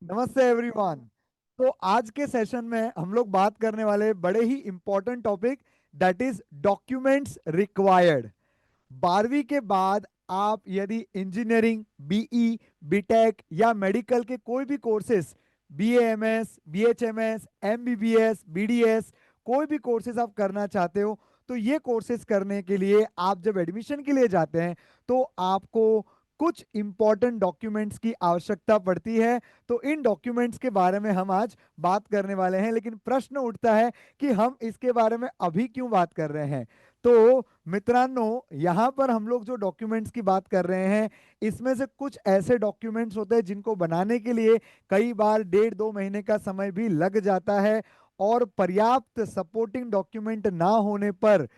नमस्ते एवरीवन। तो आज के सेशन में हम लोग बात करने वाले बड़े ही important topic, that is documents required. 12वीं के बाद आप यदि इंजीनियरिंग, बीई, बीटेक या मेडिकल के कोई भी courses, BAMS, BHMS, MBBS, BDS, कोई भी कोर्सेज आप करना चाहते हो, तो ये कोर्सेज करने के लिए आप जब एडमिशन के लिए जाते हैं तो आपको कुछ इंपॉर्टेंट डॉक्यूमेंट्स की आवश्यकता पड़ती है। तो इन डॉक्यूमेंट्स के बारे में हम आज बात करने वाले हैं, लेकिन प्रश्न उठता है कि हम इसके बारे में अभी क्यों बात कर रहे हैं। तो मित्रांनो, यहाँ पर हम लोग जो डॉक्यूमेंट्स की बात कर रहे हैं, इसमें से कुछ ऐसे डॉक्यूमेंट्स होते हैं जिनको बनाने के लिए कई बार 1.5-2 महीने का समय भी लग जाता है, और पर्याप्त सपोर्टिंग डॉक्यूमेंट ना होने पर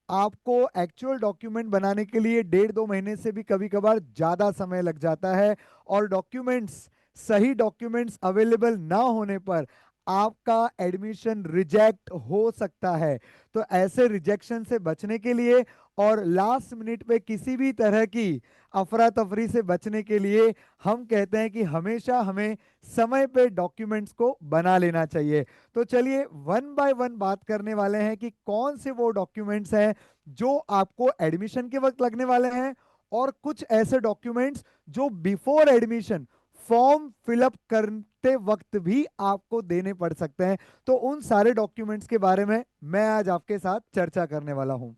आपको एक्चुअल डॉक्यूमेंट बनाने के लिए 1.5-2 महीने से भी कभी कभार ज़्यादा समय लग जाता है। और डॉक्यूमेंट्स, सही डॉक्यूमेंट्स अवेलेबल ना होने पर आपका एडमिशन रिजेक्ट हो सकता है। तो ऐसे रिजेक्शन से बचने के लिए और लास्ट मिनट पे किसी भी तरह की अफरा तफरी से बचने के लिए हम कहते हैं कि हमेशा हमें समय पे डॉक्यूमेंट्स को बना लेना चाहिए। तो चलिए वन बाय वन बात करने वाले हैं कि कौन से वो डॉक्यूमेंट्स हैं जो आपको एडमिशन के वक्त लगने वाले हैं, और कुछ ऐसे डॉक्यूमेंट्स जो बिफोर एडमिशन फॉर्म फिलअप करते वक्त भी आपको देने पड़ सकते हैं। तो उन सारे डॉक्यूमेंट्स के बारे में मैं आज आपके साथ चर्चा करने वाला हूं।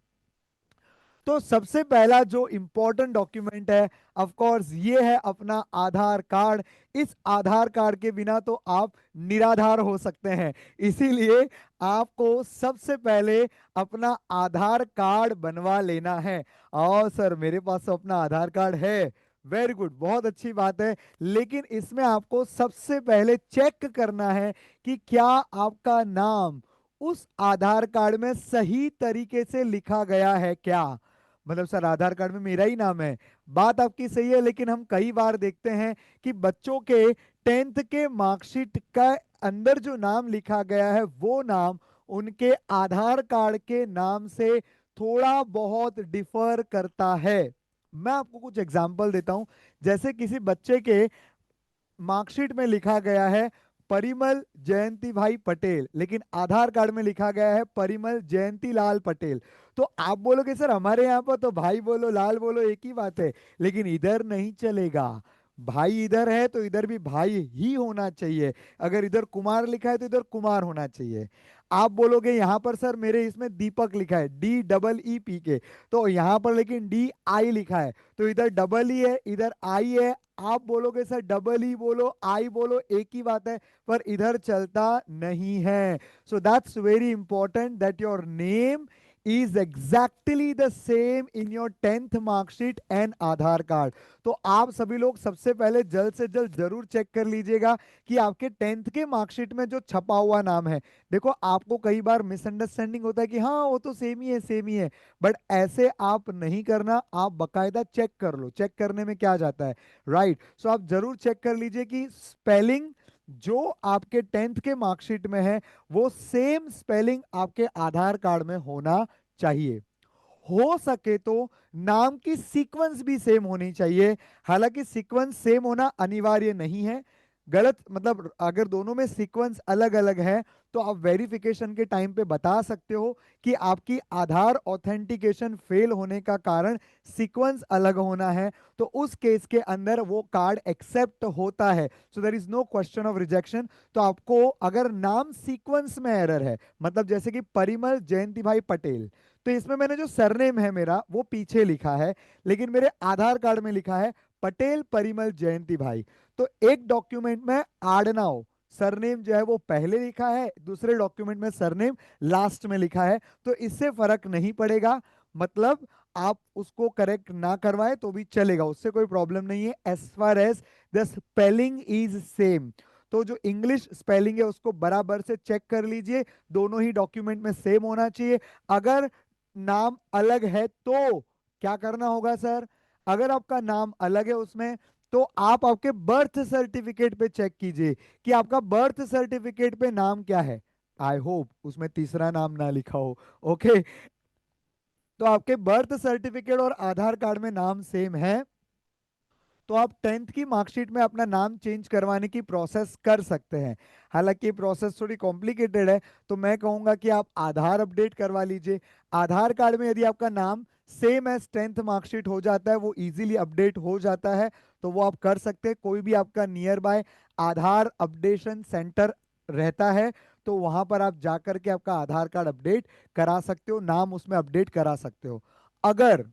तो सबसे पहला जो इंपॉर्टेंट डॉक्यूमेंट है, ऑफ कोर्स ये है अपना आधार कार्ड। इस आधार कार्ड के बिना तो आप निराधार हो सकते हैं, इसीलिए आपको सबसे पहले अपना आधार कार्ड बनवा लेना है। और सर मेरे पास तो अपना आधार कार्ड है। वेरी गुड, बहुत अच्छी बात है। लेकिन इसमें आपको सबसे पहले चेक करना है कि क्या आपका नाम उस आधार कार्ड में सही तरीके से लिखा गया है क्या। मतलब सर आधार कार्ड में मेरा ही नाम है, बात आपकी सही है, लेकिन हम कई बार देखते हैं कि बच्चों के 10th के मार्कशीट का अंदर जो नाम लिखा गया है वो नाम उनके आधार कार्ड के नाम से थोड़ा बहुत डिफर करता है। मैं आपको कुछ एग्जांपल देता हूं। जैसे किसी बच्चे के मार्कशीट में लिखा गया है परिमल जयंती भाई पटेल, लेकिन आधार कार्ड में लिखा गया है परिमल जयंती लाल पटेल। तो आप बोलोगे सर हमारे यहाँ पर तो भाई बोलो लाल बोलो एक ही बात है, लेकिन इधर नहीं चलेगा। भाई इधर है तो इधर भी भाई ही होना चाहिए। अगर इधर कुमार लिखा है तो इधर कुमार होना चाहिए। आप बोलोगे यहाँ पर सर मेरे इसमें दीपक लिखा है DEEPK, तो यहाँ पर लेकिन DI लिखा है, तो इधर डबल ई है इधर आई है। आप बोलोगे सर डबल ई बोलो आई बोलो एक ही बात है, पर इधर चलता नहीं है। So that's very important that your name is exactly the same in your 10th marksheet and Aadhaar card. तो आप सभी लोग सबसे पहले जल्द से जल्द जरूर चेक कर लीजिएगा कि आपके 10th के मार्कशीट में जो छपा हुआ नाम है। देखो आपको कई बार मिसअंडरस्टैंडिंग होता है कि हाँ वो तो सेम ही है सेम ही है, बट ऐसे आप नहीं करना, आप बकायदा चेक कर लो। चेक करने में क्या जाता है, राइट। सो आप जरूर चेक कर लीजिए कि स्पेलिंग जो आपके 10th के मार्कशीट में है वो सेम स्पेलिंग आपके आधार कार्ड में होना चाहिए। हो सके तो नाम की सीक्वेंस भी सेम होनी चाहिए। हालांकि सीक्वेंस सेम होना अनिवार्य नहीं है, गलत मतलब अगर दोनों में सीक्वेंस अलग अलग है तो आप वेरिफिकेशन के टाइम पे बता सकते हो कि आपकी आधार ऑथेंटिकेशन फेल होने का कारण सीक्वेंस अलग होना है। तो उस केस के अंदर वो कार्ड एक्सेप्ट होता है, so there is no question of rejection. तो आपको अगर नाम सीक्वेंस में एरर है, मतलब जैसे कि परिमल जयंती भाई पटेल, तो इसमें मैंने जो सरनेम है मेरा वो पीछे लिखा है, लेकिन मेरे आधार कार्ड में लिखा है पटेल परिमल जयंती भाई। तो एक डॉक्यूमेंट में आडनाव सरनेम जो है वो पहले लिखा है, दूसरे डॉक्यूमेंट में सरनेम लास्ट में लिखा है, तो इससे फर्क नहीं पड़ेगा। मतलब आप उसको करेक्ट ना करवाए तो भी चलेगा, उससे कोई प्रॉब्लम नहीं है as far as the spelling is same. तो जो इंग्लिश स्पेलिंग है उसको बराबर से चेक कर लीजिए, दोनों ही डॉक्यूमेंट में सेम होना चाहिए। अगर नाम अलग है तो क्या करना होगा सर, अगर आपका नाम अलग है उसमें, तो आप आपके बर्थ सर्टिफिकेट पे चेक कीजिए कि आपका बर्थ सर्टिफिकेट पे नाम क्या है। आई होप उसमें तीसरा नाम ना लिखा हो। ओके, तो आपके बर्थ सर्टिफिकेट और आधार कार्ड में नाम सेम है तो आप 10th की मार्कशीट में अपना नाम चेंज करवाने की प्रोसेस कर सकते हैं। हालांकि प्रोसेस थोड़ी कॉम्प्लिकेटेड है, तो मैं कहूंगा कि आप आधार अपडेट करवा लीजिए। आधार कार्ड में यदि आपका नाम सेम एज 10th मार्कशीट हो जाता है, वो इजीली अपडेट हो जाता है, तो वो आप कर सकते हैं। कोई भी आपका near by Aadhaar updation centre रहता है, तो वहां पर आप जाकर के आपका आधार कार्ड अपडेट करा सकते हो, नाम उसमें अपडेट करा सकते हो। अगर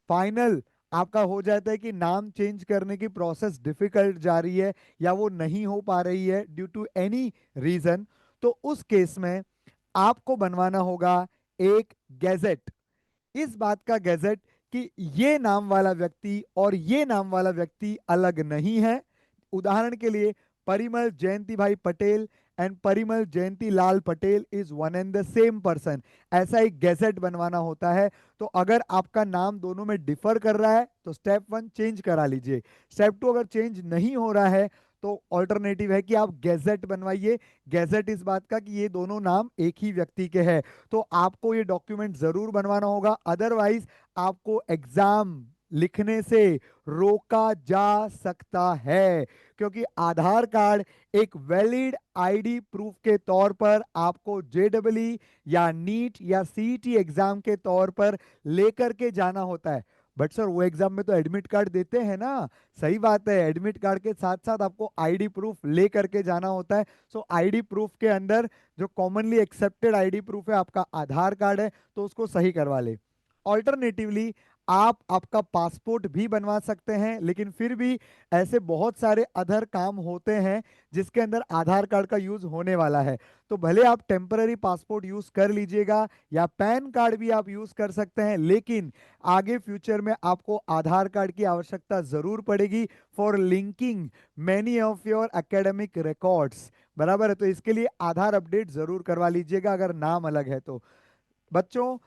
फाइनल आपका हो जाता है कि नाम चेंज करने की प्रोसेस डिफिकल्ट जा रही है या वो नहीं हो पा रही है ड्यू टू एनी रीजन, तो उस केस में आपको बनवाना होगा एक गैजेट। इस बात का गैजेट कि ये नाम वाला व्यक्ति और ये नाम वाला व्यक्ति अलग नहीं है। उदाहरण के लिए परिमल जयंती भाई Patel and Parimal Jayanti Lal Patel is one and the same person, ऐसा एक गैजेट बनवाना होता है। तो अगर आपका नाम दोनों में डिफर कर रहा है तो स्टेप 1 चेंज करा लीजिए। स्टेप 2 अगर चेंज नहीं हो रहा है तो ऑल्टरनेटिव है कि आप गैजेट बनवाइए। गैजेट इस बात का कि ये दोनों नाम एक ही व्यक्ति के हैं, तो आपको ये डॉक्यूमेंट जरूर बनवाना होगा, अदरवाइज आपको एग्जाम लिखने से रोका जा सकता है। क्योंकि आधार कार्ड एक वैलिड आईडी प्रूफ के तौर पर आपको जेडब्ल्यू या नीट या सीईटी एग्जाम के तौर पर लेकर के जाना होता है। बट सर वो एग्जाम में तो एडमिट कार्ड देते हैं ना। सही बात है, एडमिट कार्ड के साथ साथ आपको आईडी प्रूफ ले करके जाना होता है। सो आईडी प्रूफ के अंदर जो कॉमनली एक्सेप्टेड आईडी प्रूफ है आपका आधार कार्ड है, तो उसको सही करवा ले। ऑल्टरनेटिवली आप आपका पासपोर्ट भी बनवा सकते हैं, लेकिन फिर भी ऐसे बहुत सारे अदर काम होते हैं जिसके अंदर आधार कार्ड का यूज होने वाला है। तो भले आप टेम्पररी पासपोर्ट यूज कर लीजिएगा या पैन कार्ड भी आप यूज कर सकते हैं, लेकिन आगे फ्यूचर में आपको आधार कार्ड की आवश्यकता जरूर पड़ेगी for linking many of your academic records. बराबर है, तो इसके लिए आधार अपडेट जरूर करवा लीजिएगा अगर नाम अलग है तो। बच्चों,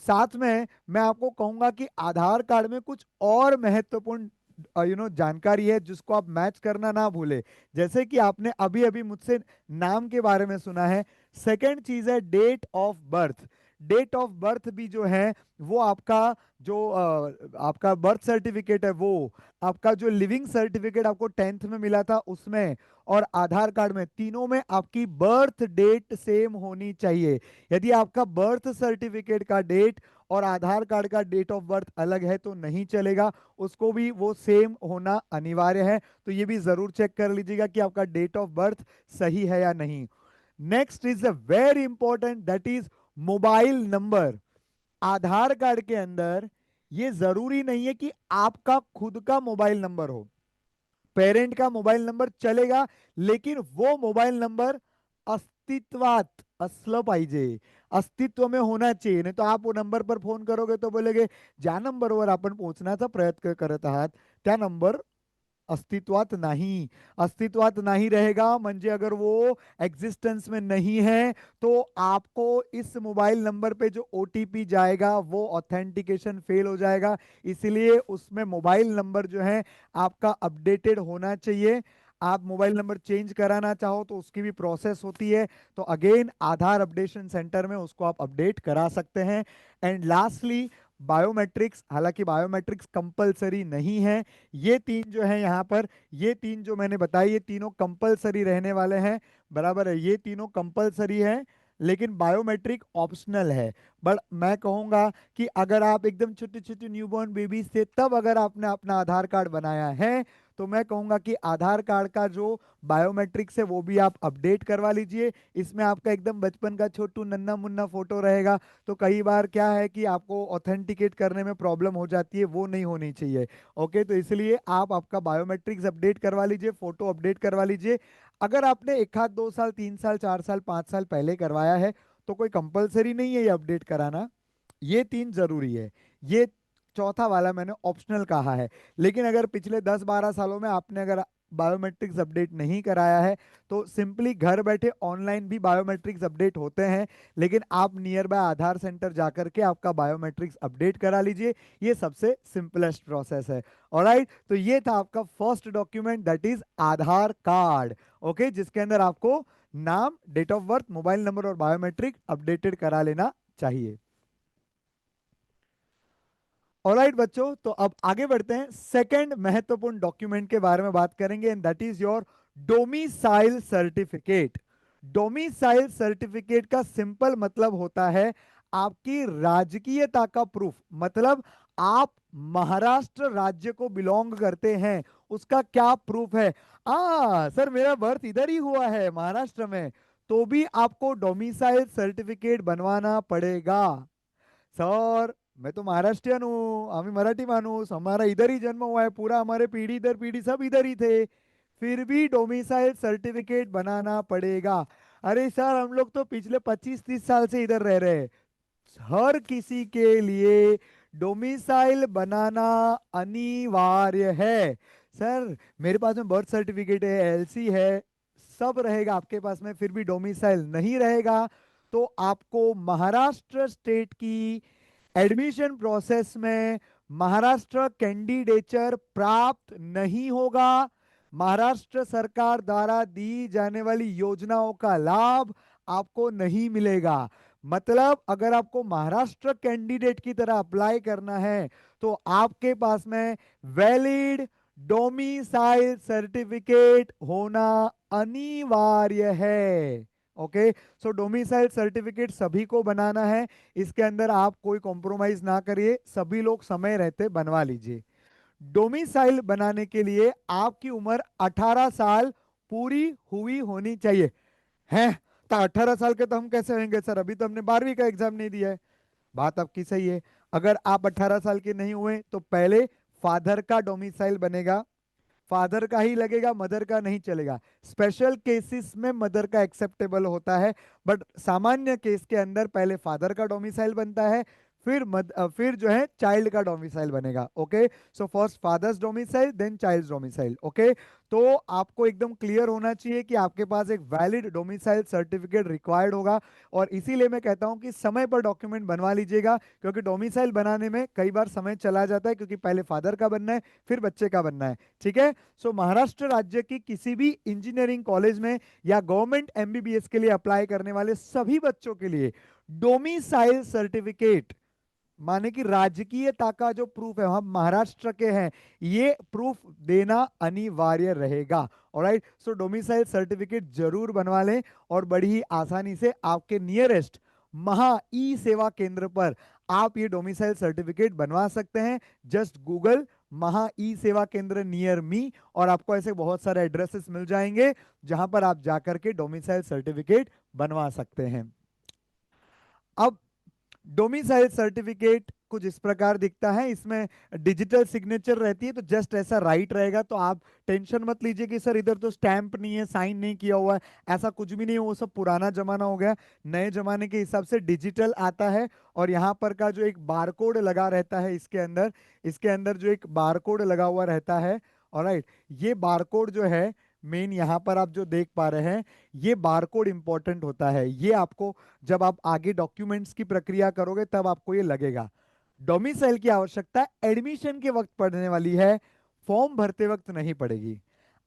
साथ में मैं आपको कहूंगा कि आधार कार्ड में कुछ और महत्वपूर्ण जानकारी है जिसको आप मैच करना ना भूले। जैसे कि आपने अभी अभी मुझसे नाम के बारे में सुना है, सेकंड चीज है date of birth. Date of birth भी जो है वो आपका जो आपका बर्थ सर्टिफिकेट है, वो आपका जो लिविंग सर्टिफिकेट आपको 10th में मिला था उसमें और आधार कार्ड में, तीनों में आपकी बर्थ डेट सेम होनी चाहिए। यदि आपका बर्थ सर्टिफिकेट का डेट और आधार कार्ड का डेट ऑफ बर्थ अलग है तो नहीं चलेगा, उसको भी वो सेम होना अनिवार्य है। तो ये भी जरूर चेक कर लीजिएगा कि आपका डेट ऑफ बर्थ सही है या नहीं। Next is a very important, that is mobile number. Aadhaar card के अंदर ये जरूरी नहीं है कि आपका खुद का मोबाइल नंबर हो, पेरेंट का मोबाइल नंबर चलेगा, लेकिन वो मोबाइल नंबर अस्तित्वात असलं पाहिजे, अस्तित्व में होना चाहिए। नहीं तो आप वो नंबर पर फोन करोगे तो बोलेगे ज्या नंबरवर आपण पोहोचण्याचा प्रयत्न करत आहात त्या नंबर अस्तित्वात नहीं रहेगा, म्हणजे अगर वो एग्जिस्टेंस में नहीं है तो आपको इस मोबाइल नंबर पे जो ओटीपी जाएगा वो ऑथेंटिकेशन फेल हो जाएगा। इसलिए उसमें मोबाइल नंबर जो है आपका अपडेटेड होना चाहिए। आप मोबाइल नंबर चेंज कराना चाहो तो उसकी भी प्रोसेस होती है, तो अगेन आधार अपडेशन सेंटर में उसको आप अपडेट करा सकते हैं। एंड लास्टली बायोमेट्रिक्स, हालांकि बायोमेट्रिक्स कंपलसरी नहीं है। ये तीन जो है यहाँ पर, ये तीन जो मैंने बताई ये तीनों कंपलसरी रहने वाले हैं। बराबर है, ये तीनों कंपलसरी है लेकिन बायोमेट्रिक ऑप्शनल है। बट मैं कहूंगा कि अगर आप एकदम छोटे छोटे न्यूबॉर्न बेबी से तब अगर आपने अपना आधार कार्ड बनाया है तो मैं कहूंगा कि आधार कार्ड का जो बायोमेट्रिक्स है वो भी आप अपडेट करवा लीजिए। इसमें आपका एकदम बचपन का छोटू नन्ना मुन्ना फोटो रहेगा, तो कई बार क्या है कि आपको ऑथेंटिकेट करने में प्रॉब्लम हो जाती है, वो नहीं होनी चाहिए। ओके, तो इसलिए आप आपका बायोमेट्रिक्स अपडेट करवा लीजिए, फोटो अपडेट करवा लीजिए। अगर आपने एक आध 2 साल 3 साल 4 साल 5 साल पहले करवाया है तो कोई कंपलसरी नहीं है ये अपडेट कराना, ये तीन जरूरी है। ये चौथा वाला मैंने ऑप्शनल कहा है। लेकिन अगर पिछले 10-12 सालों में आपने अगर बायोमेट्रिक्स अपडेट नहीं कराया है तो सिंपली घर बैठे ऑनलाइन भी बायोमेट्रिक्स अपडेट होते हैं, लेकिन आप नियर बाय आधार सेंटर जाकर के आपका बायोमेट्रिक्स अपडेट करा लीजिए। ये सबसे सिंपलेस्ट प्रोसेस है। ऑलराइट, तो ये था आपका first document, that is Aadhaar card. Okay, जिसके अंदर आपको नाम, date of birth, mobile number और बायोमेट्रिक अपडेटेड करा लेना चाहिए। ऑलराइट बच्चों, तो अब आगे बढ़ते हैं, सेकंड महत्वपूर्ण डॉक्यूमेंट के बारे में बात करेंगे, and that is your domicile certificate. Domicile certificate का सिंपल मतलब होता है आपकी राजकीयता का प्रूफ। मतलब आप महाराष्ट्र राज्य को बिलोंग करते हैं, उसका क्या प्रूफ है। सर मेरा बर्थ इधर ही हुआ है महाराष्ट्र में, तो भी आपको डोमिसाइल सर्टिफिकेट बनवाना पड़ेगा। सर मैं तो महाराष्ट्रियन हूँ, आम्ही मराठी माणूस, हमारा इधर ही जन्म हुआ है, पूरा हमारे पीढ़ी दर पीढ़ी सब इधर ही थे, फिर भी डोमिसाइल सर्टिफिकेट बनाना पड़ेगा। अरे सर हम लोग तो पिछले 25-30 साल से इधर रह रहे हैं। हर किसी के लिए डोमिसाइल बनाना अनिवार्य है। सर मेरे पास में बर्थ सर्टिफिकेट है, एलसी है, सब रहेगा आपके पास में, फिर भी डोमिसाइल नहीं रहेगा, तो आपको महाराष्ट्र स्टेट की एडमिशन प्रोसेस में महाराष्ट्र कैंडिडेचर प्राप्त नहीं होगा। महाराष्ट्र सरकार द्वारा दी जाने वाली योजनाओं का लाभ आपको नहीं मिलेगा। मतलब अगर आपको महाराष्ट्र कैंडिडेट की तरह अप्लाई करना है तो आपके पास में वैलिड डोमिसाइल सर्टिफिकेट होना अनिवार्य है। ओके, सो डोमिसाइल सर्टिफिकेट सभी को बनाना है, इसके अंदर आप कोई कॉम्प्रोमाइज ना करिए, सभी लोग समय रहते बनवा लीजिए। डोमिसाइल बनाने के लिए आपकी उम्र 18 साल पूरी हुई होनी चाहिए। है तो 18 साल के तो हम कैसे होंगे सर, अभी तो हमने 12वीं का एग्जाम नहीं दिया है। बात आपकी सही है। अगर आप 18 साल के नहीं हुए तो पहले फादर का डोमिसाइल बनेगा, फादर का ही लगेगा, मदर का नहीं चलेगा। स्पेशल केसेस में मदर का एक्सेप्टेबल होता है, बट सामान्य केस के अंदर पहले फादर का डोमिसाइल बनता है, फिर जो है चाइल्ड का डोमिसाइल बनेगा। Okay, so first father's domicile then child domicile. Okay, तो आपको एकदम क्लियर होना चाहिए कि आपके पास एक वैलिड डोमिसाइल सर्टिफिकेट रिक्वायर्ड होगा, और इसीलिए मैं कहता हूं कि समय पर डॉक्यूमेंट बनवा लीजिएगा, क्योंकि डोमिसाइल बनाने में कई बार समय चला जाता है, क्योंकि पहले फादर का बनना है फिर बच्चे का बनना है। ठीक है, सो महाराष्ट्र राज्य की किसी भी इंजीनियरिंग कॉलेज में या गवर्नमेंट एमबीबीएस के लिए अप्लाई करने वाले सभी बच्चों के लिए डोमिसाइल सर्टिफिकेट, माने कि राजकीयता का जो प्रूफ है, हम महाराष्ट्र के हैं, ये प्रूफ देना अनिवार्य रहेगा। ऑलराइट, सो डोमिसाइल सर्टिफिकेट जरूर बनवा लें, और बड़ी ही आसानी से आपके नियरेस्ट महा ई सेवा केंद्र पर आप ये डोमिसाइल सर्टिफिकेट बनवा सकते हैं। जस्ट गूगल महा ई सेवा केंद्र नियर मी, और आपको ऐसे बहुत सारे एड्रेसेस मिल जाएंगे जहां पर आप जाकर के डोमिसाइल सर्टिफिकेट बनवा सकते हैं। अब डोमिसाइल सर्टिफिकेट कुछ इस प्रकार दिखता है, इसमें डिजिटल सिग्नेचर रहती है, तो जस्ट ऐसा राइट रहेगा, तो आप टेंशन मत लीजिए कि सर इधर तो स्टैंप नहीं है, साइन नहीं किया हुआ है, ऐसा कुछ भी नहीं है, वो सब पुराना जमाना हो गया। नए जमाने के हिसाब से डिजिटल आता है, और यहाँ पर का जो एक बारकोड लगा रहता है इसके अंदर जो एक बारकोड लगा हुआ रहता है। ऑलराइट, ये बारकोड जो है मेन यहाँ पर आप जो देख पा रहे हैं, ये बारकोड इंपॉर्टेंट होता है। ये आपको जब आप आगे डॉक्यूमेंट्स की प्रक्रिया करोगे तब आपको ये लगेगा। डोमिसाइल की आवश्यकता एडमिशन के वक्त पड़ने वाली है, फॉर्म भरते वक्त नहीं पड़ेगी।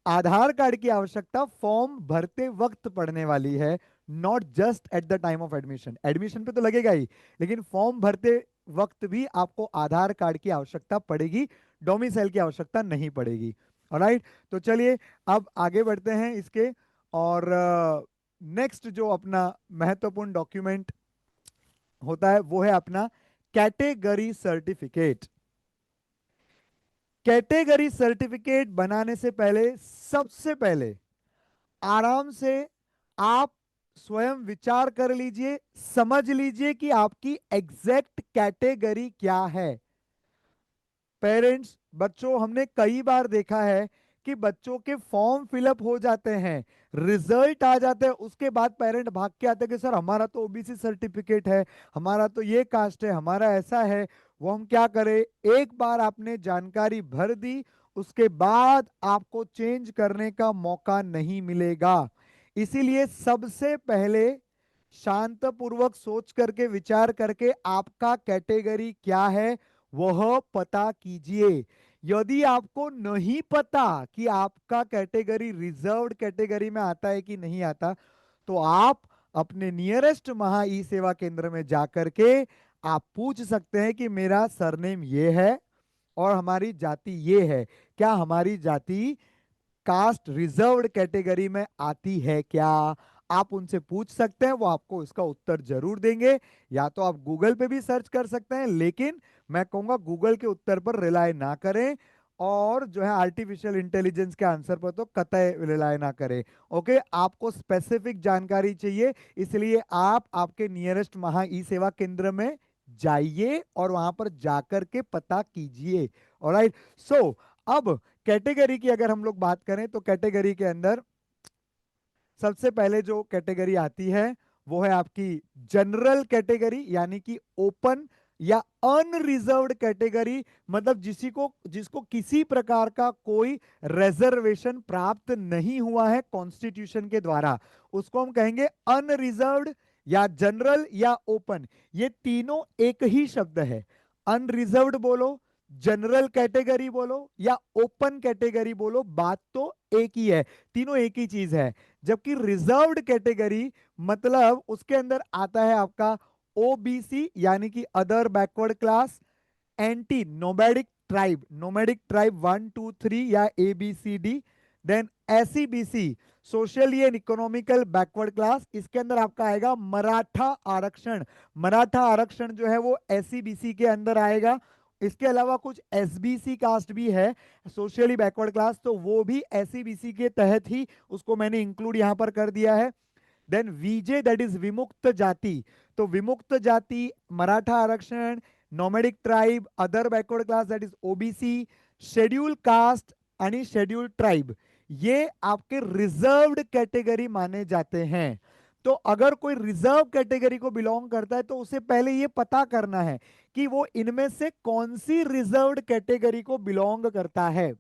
आधार कार्ड की आवश्यकता फॉर्म भरते वक्त पड़ने वाली है, not just eight the time of admission. Admission पे तो लगेगा ही, लेकिन फॉर्म भरते वक्त भी आपको आधार कार्ड की आवश्यकता पड़ेगी, डोमिसाइल की आवश्यकता नहीं पड़ेगी। ऑलराइट, तो चलिए अब आगे बढ़ते हैं इसके, और नेक्स्ट जो अपना महत्वपूर्ण डॉक्यूमेंट होता है वो है अपना कैटेगरी सर्टिफिकेट। कैटेगरी सर्टिफिकेट बनाने से पहले सबसे पहले आराम से आप स्वयं विचार कर लीजिए, समझ लीजिए कि आपकी एग्जैक्ट कैटेगरी क्या है। पेरेंट्स, बच्चों, हमने कई बार देखा है कि बच्चों के फॉर्म फिलअप हो जाते हैं, रिजल्ट आ जाते हैं, उसके बाद पेरेंट भाग के आते हैं कि सर हमारा तो ओबीसी सर्टिफिकेट है, हमारा तो ये कास्ट है, हमारा ऐसा है। वो हम क्या करें, एक बार आपने जानकारी भर दी, उसके बाद आपको चेंज करने का मौका नहीं मिलेगा। इसीलिए सबसे पहले शांतपूर्वक सोच करके विचार करके आपका कैटेगरी क्या है वह पता कीजिए। यदि आपको नहीं पता कि आपका कैटेगरी रिजर्व्ड कैटेगरी में आता है कि नहीं आता, तो आप अपने नियरेस्ट महा ई सेवा केंद्र में जाकर के आप पूछ सकते हैं कि मेरा सरनेम ये है और हमारी जाति ये है, क्या हमारी जाति कास्ट रिजर्व्ड कैटेगरी में आती है क्या? आप उनसे पूछ सकते हैं, वो आपको इसका उत्तर जरूर देंगे। या तो आप गूगल पे भी सर्च कर सकते हैं, लेकिन मैं कहूंगा गूगल के उत्तर पर रिलाय ना करें, और जो है आर्टिफिशियल इंटेलिजेंस के आंसर पर तो कतई रिलाय ना करें। ओके, आपको स्पेसिफिक जानकारी चाहिए, इसलिए आप आपके नियरेस्ट महा ई सेवा केंद्र में जाइए और वहां पर जाकर के पता कीजिए। ऑलराइट, सो अब कैटेगरी की अगर हम लोग बात करें तो कैटेगरी के अंदर सबसे पहले जो कैटेगरी आती है वो है आपकी जनरल कैटेगरी, यानी कि ओपन या अनरिजर्व्ड कैटेगरी, मतलब जिसको किसी प्रकार का कोई रिजर्वेशन प्राप्त नहीं हुआ है कॉन्स्टिट्यूशन के द्वारा, उसको हम कहेंगे अनरिजर्व्ड या जनरल या ओपन। ये तीनों एक ही शब्द है। अनरिजर्व्ड बोलो, जनरल कैटेगरी बोलो या ओपन कैटेगरी बोलो, बात तो एक ही है, तीनों एक ही चीज है। जबकि रिजर्व्ड कैटेगरी मतलब उसके अंदर आता है आपका ओबीसी, यानी कि other backward class, anti nomadic tribe, nomadic tribe 1 2 3 या ABCD, then SEBC, socially and economical backward class, इसके अंदर आपका आएगा मराठा आरक्षण। मराठा आरक्षण जो है वो SEBC के अंदर आएगा। इसके अलावा कुछ SBC कास्ट भी है, सोशली बैकवर्ड क्लास, तो वो भी SEBC के तहत ही उसको मैंने इंक्लूड यहां पर कर दिया है। देन VJ, दैट इज विमुक्त जाति, तो विमुक्त जाति, मराठा आरक्षण, nomadic tribe, other backward class that is OBC, schedule caste आणि शेड्यूल ट्राइब, ये आपके रिजर्व्ड कैटेगरी माने जाते हैं। तो अगर कोई रिजर्व कैटेगरी को बिलोंग करता है तो उसे पहले ये पता करना है कि वो इनमें से कौन सी रिजर्व्ड कैटेगरी को बिलोंग करता है।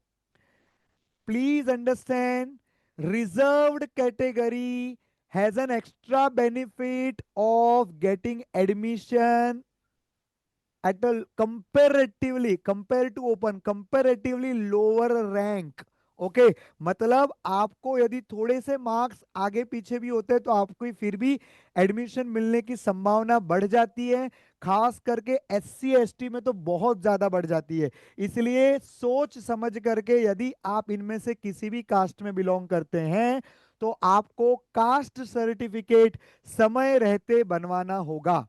Please understand, reserved category has an extra benefit of getting admission at a comparatively, compared to open, comparatively lower rank। Okay, मतलब आपको यदि थोड़े से मार्क्स आगे पीछे भी होते हैं तो आपको फिर भी एडमिशन मिलने की संभावना बढ़ जाती है, खास करके SC ST में तो बहुत ज्यादा बढ़ जाती है। इसलिए सोच समझ करके यदि आप इनमें से किसी भी कास्ट में बिलोंग करते हैं तो आपको कास्ट सर्टिफिकेट समय रहते बनवाना होगा।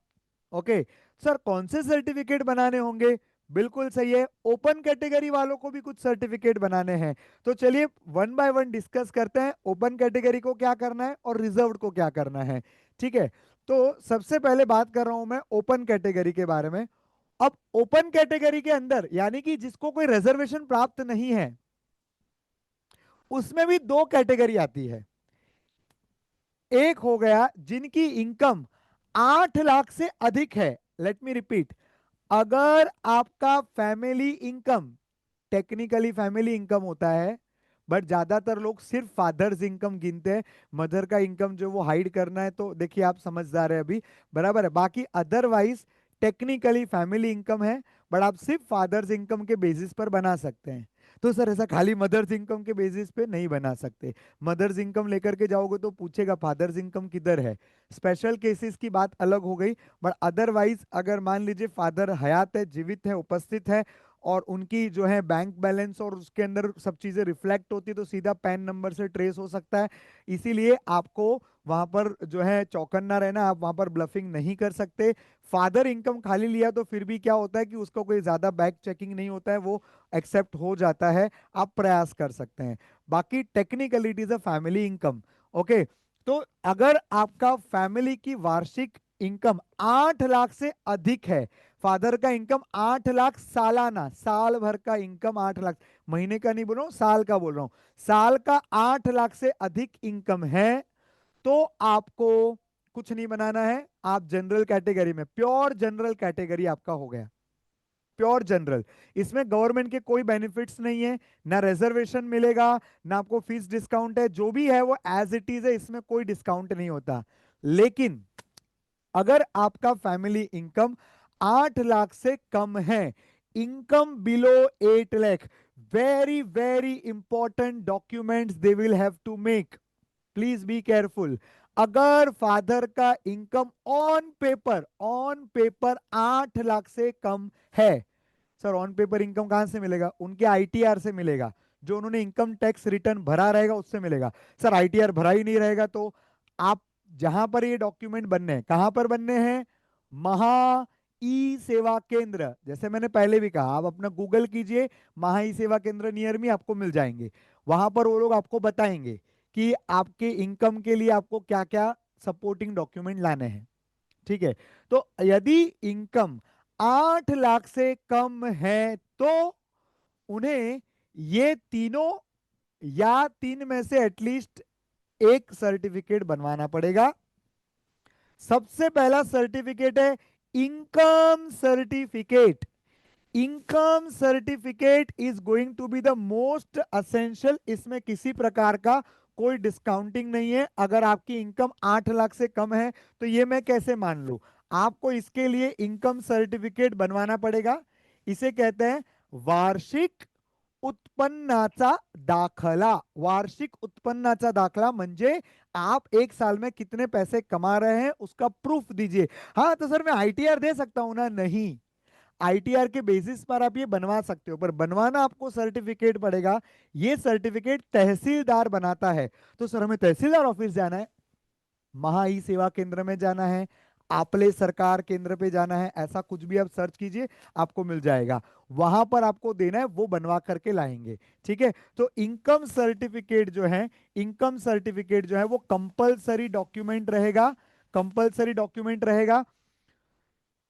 ओके सर, कौन से सर्टिफिकेट बनाने होंगे? बिल्कुल सही है, ओपन कैटेगरी वालों को भी कुछ सर्टिफिकेट बनाने हैं। तो चलिए वन बाय वन डिस्कस करते हैं, ओपन कैटेगरी को क्या करना है और रिजर्व्ड को क्या करना है। ठीक है, तो सबसे पहले बात कर रहा हूं मैं ओपन कैटेगरी के बारे में। अब ओपन कैटेगरी के अंदर यानी कि जिसको कोई रिजर्वेशन प्राप्त नहीं है, उसमें भी दो कैटेगरी आती है। एक हो गया जिनकी इनकम 8 लाख से अधिक है। लेट मी रिपीट, अगर आपका family income, technically family income होता है, बट ज्यादातर लोग सिर्फ फादर्स इनकम गिनते हैं, मदर का इनकम जो वो हाइड करना है, तो देखिए आप समझदार है अभी, बराबर है। बाकी अदरवाइज टेक्निकली फैमिली इनकम है, बट आप सिर्फ फादर्स इनकम के बेसिस पर बना सकते हैं। तो सर ऐसा खाली मदर्स इनकम के बेसिस पे नहीं बना सकते। मदर्स इनकम लेकर के जाओगे तो पूछेगा फादर्स इनकम किधर है। स्पेशल केसेस की बात अलग हो गई, बट अदरवाइज अगर मान लीजिए फादर हयात है, जीवित है, उपस्थित है, और उनकी जो है बैंक बैलेंस और उसके अंदर सब चीजें रिफ्लेक्ट होती है, तो सीधा पैन नंबर से ट्रेस हो सकता है। इसीलिए आपको वहां पर जो है चौकन्ना रहना, आप वहां पर ब्लफिंग नहीं कर सकते। फादर इनकम खाली लिया तो फिर भी क्या होता है कि उसका कोई ज्यादा बैक चेकिंग नहीं होता है, वो एक्सेप्ट हो जाता है, आप प्रयास कर सकते हैं। बाकी technically it is a family income. Okay, तो अगर आपका फैमिली की वार्षिक इनकम 8 लाख से अधिक है, फादर का इनकम 8 लाख सालाना, साल भर का इनकम 8 लाख, महीने का नहीं बोल रहा हूं, साल का बोल रहा हूं, साल का 8 लाख से अधिक इनकम है, तो आपको कुछ नहीं बनाना है, आप जनरल कैटेगरी में, प्योर जनरल कैटेगरी आपका हो गया, प्योर जनरल। इसमें गवर्नमेंट के कोई बेनिफिट्स नहीं है, ना रिजर्वेशन मिलेगा, ना आपको फीस डिस्काउंट है, जो भी है वो एज इट इज है, इसमें कोई डिस्काउंट नहीं होता। लेकिन अगर आपका फैमिली इनकम 8 लाख से कम है, income below 8 lakh, very very important documents they will have to make, please be careful. अगर फादर का इनकम ऑन पेपर 8 लाख से कम है, सर ऑन पेपर इनकम कहां से मिलेगा? उनके आईटीआर से मिलेगा, जो उन्होंने इनकम टैक्स रिटर्न भरा रहेगा उससे मिलेगा। सर आईटीआर भरा ही नहीं रहेगा तो आप जहां पर ये डॉक्यूमेंट बनने हैं, कहां पर बनने हैं? महा ई सेवा केंद्र। जैसे मैंने पहले भी कहा, आप अपना गूगल कीजिए, महा ई सेवा केंद्र नियर मी आपको मिल जाएंगे। वहां पर वो लोग आपको बताएंगे कि आपके इनकम के लिए आपको क्या क्या सपोर्टिंग डॉक्यूमेंट लाने हैं। ठीक है, तो यदि इनकम 8 लाख से कम है तो उन्हें ये तीनों या तीन में से एटलीस्ट एक सर्टिफिकेट बनवाना पड़ेगा। सबसे पहला सर्टिफिकेट है income certificate. Income certificate is going to be the most essential. इसमें किसी प्रकार का कोई डिस्काउंटिंग नहीं है। अगर आपकी इनकम 8 लाख से कम है तो ये मैं कैसे मान लूं? आपको इसके लिए इनकम सर्टिफिकेट बनवाना पड़ेगा। इसे कहते हैं वार्षिक उत्पन्नाचा दाखला। वार्षिक उत्पन्नाचा दाखला म्हणजे आप एक साल में कितने पैसे कमा रहे हैं उसका प्रूफ दीजिए। हाँ तो सर मैं आईटीआर दे सकता हूं ना? नहीं, आईटीआर के बेसिस पर आप ये बनवा सकते हो, पर बनवाना आपको सर्टिफिकेट पड़ेगा। ये सर्टिफिकेट तहसीलदार बनाता है। तो सर हमें तहसीलदार ऑफिस जाना है, महा ई सेवा केंद्र में जाना है, आपले सरकार केंद्र पे जाना है, ऐसा कुछ भी आप सर्च कीजिए आपको मिल जाएगा। वहां पर आपको देना है, वो बनवा करके लाएंगे। ठीक है, तो इनकम सर्टिफिकेट जो है, इनकम सर्टिफिकेट जो है वो कंपलसरी डॉक्यूमेंट रहेगा। कंपलसरी डॉक्यूमेंट रहेगा।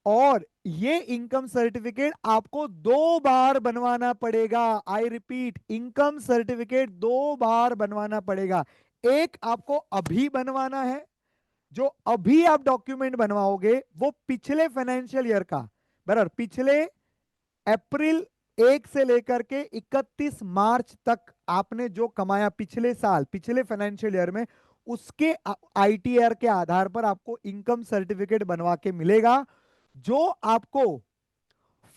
और ये इनकम सर्टिफिकेट आपको 2 बार बनवाना पड़ेगा। आई रिपीट, इनकम सर्टिफिकेट 2 बार बनवाना पड़ेगा। एक आपको अभी बनवाना है, जो अभी आप डॉक्यूमेंट बनवाओगे वो पिछले फाइनेंशियल ईयर का, बराबर पिछले अप्रैल 1 से लेकर के 31 मार्च तक आपने जो कमाया पिछले साल, पिछले फाइनेंशियल ईयर में, उसके आईटीआर के आधार पर आपको इनकम सर्टिफिकेट बनवा के मिलेगा, जो आपको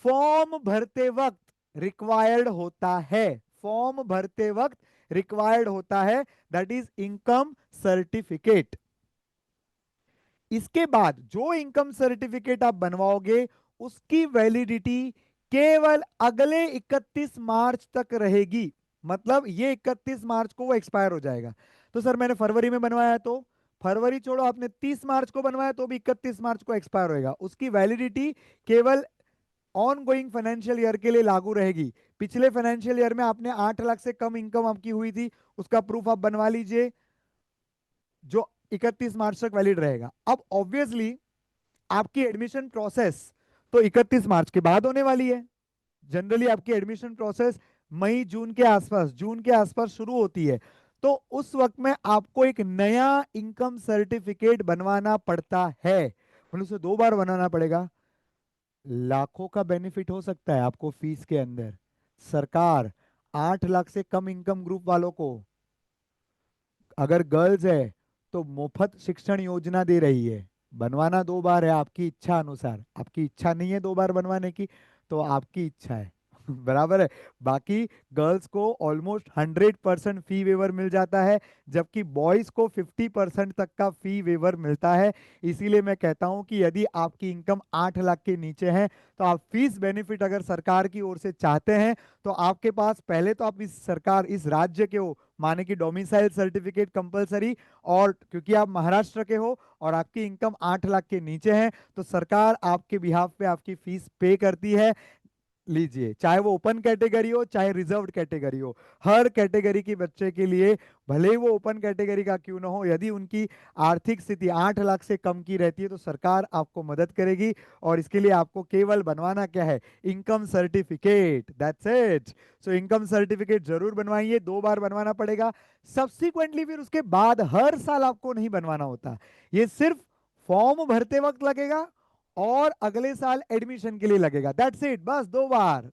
फॉर्म भरते वक्त रिक्वायर्ड होता है। फॉर्म भरते वक्त रिक्वायर्ड होता है, दैट इज इनकम सर्टिफिकेट। इसके बाद जो इनकम सर्टिफिकेट आप बनवाओगे उसकी वैलिडिटी केवल अगले 31 मार्च तक रहेगी। मतलब ये 31 मार्च को वो एक्सपायर हो जाएगा। तो सर मैंने फरवरी में बनवाया, तो फरवरी छोड़ो, आपने 30 मार्च को बनवाया तो भी 31 मार्च को एक्सपायर होएगा। उसकी वैलिडिटी केवल ऑन गोइंग फाइनेंशियल ईयर के लिए लागू रहेगी। पिछले फाइनेंशियल ईयर में आपने 8 लाख से कम इनकम आपकी हुई थी, उसका प्रूफ आप बनवा लीजिए, जो 31 मार्च तक वैलिड रहेगा। अब ऑब्वियसली आपकी एडमिशन प्रोसेस तो 31 मार्च के बाद होने वाली है। जनरली आपकी एडमिशन प्रोसेस मई जून के आसपास शुरू होती है। तो उस वक्त में आपको एक नया इनकम सर्टिफिकेट बनवाना पड़ता है। मतलब उसे 2 बार बनाना पड़ेगा। लाखों का बेनिफिट हो सकता है आपको फीस के अंदर। सरकार 8 लाख से कम इनकम ग्रुप वालों को, अगर गर्ल्स है तो मुफ्त शिक्षण योजना दे रही है। बनवाना 2 बार है आपकी इच्छा अनुसार। आपकी इच्छा नहीं है 2 बार बनवाने की तो आपकी इच्छा है। बराबर है। बाकी गर्ल्स को ऑलमोस्ट 100% फी वेवर मिल जाता है, जबकि बॉयज को 50% तक का फी वेवर मिलता है। इसीलिए मैं कहता हूं कि यदि आपकी इनकम 8 लाख के नीचे है तो आप फीस बेनिफिट अगर सरकार की ओर से चाहते हैं तो आपके पास पहले तो आप इस सरकार, इस राज्य के हो, माने कि डोमिसाइल सर्टिफिकेट कंपलसरी, और क्योंकि आप महाराष्ट्र के हो और आपकी इनकम 8 लाख के नीचे है तो सरकार आपके बिहाफ पे आपकी फीस पे करती है। लीजिए, चाहे वो ओपन कैटेगरी हो चाहे रिजर्व्ड कैटेगरी हो, हर कैटेगरी के बच्चे के लिए, भले ही वो ओपन कैटेगरी का क्यों ना हो, यदि उनकी आर्थिक स्थिति 8 लाख से कम की रहती है तो सरकार आपको मदद करेगी। और इसके लिए आपको केवल बनवाना क्या है? Income certificate, that's it. So income certificate जरूर बनवाइए, 2 बार बनवाना पड़ेगा। सब्सिक्वेंटली फिर उसके बाद हर साल आपको नहीं बनवाना होता, ये सिर्फ फॉर्म भरते वक्त लगेगा और अगले साल एडमिशन के लिए लगेगा। दैट्स इट, बस 2 बार।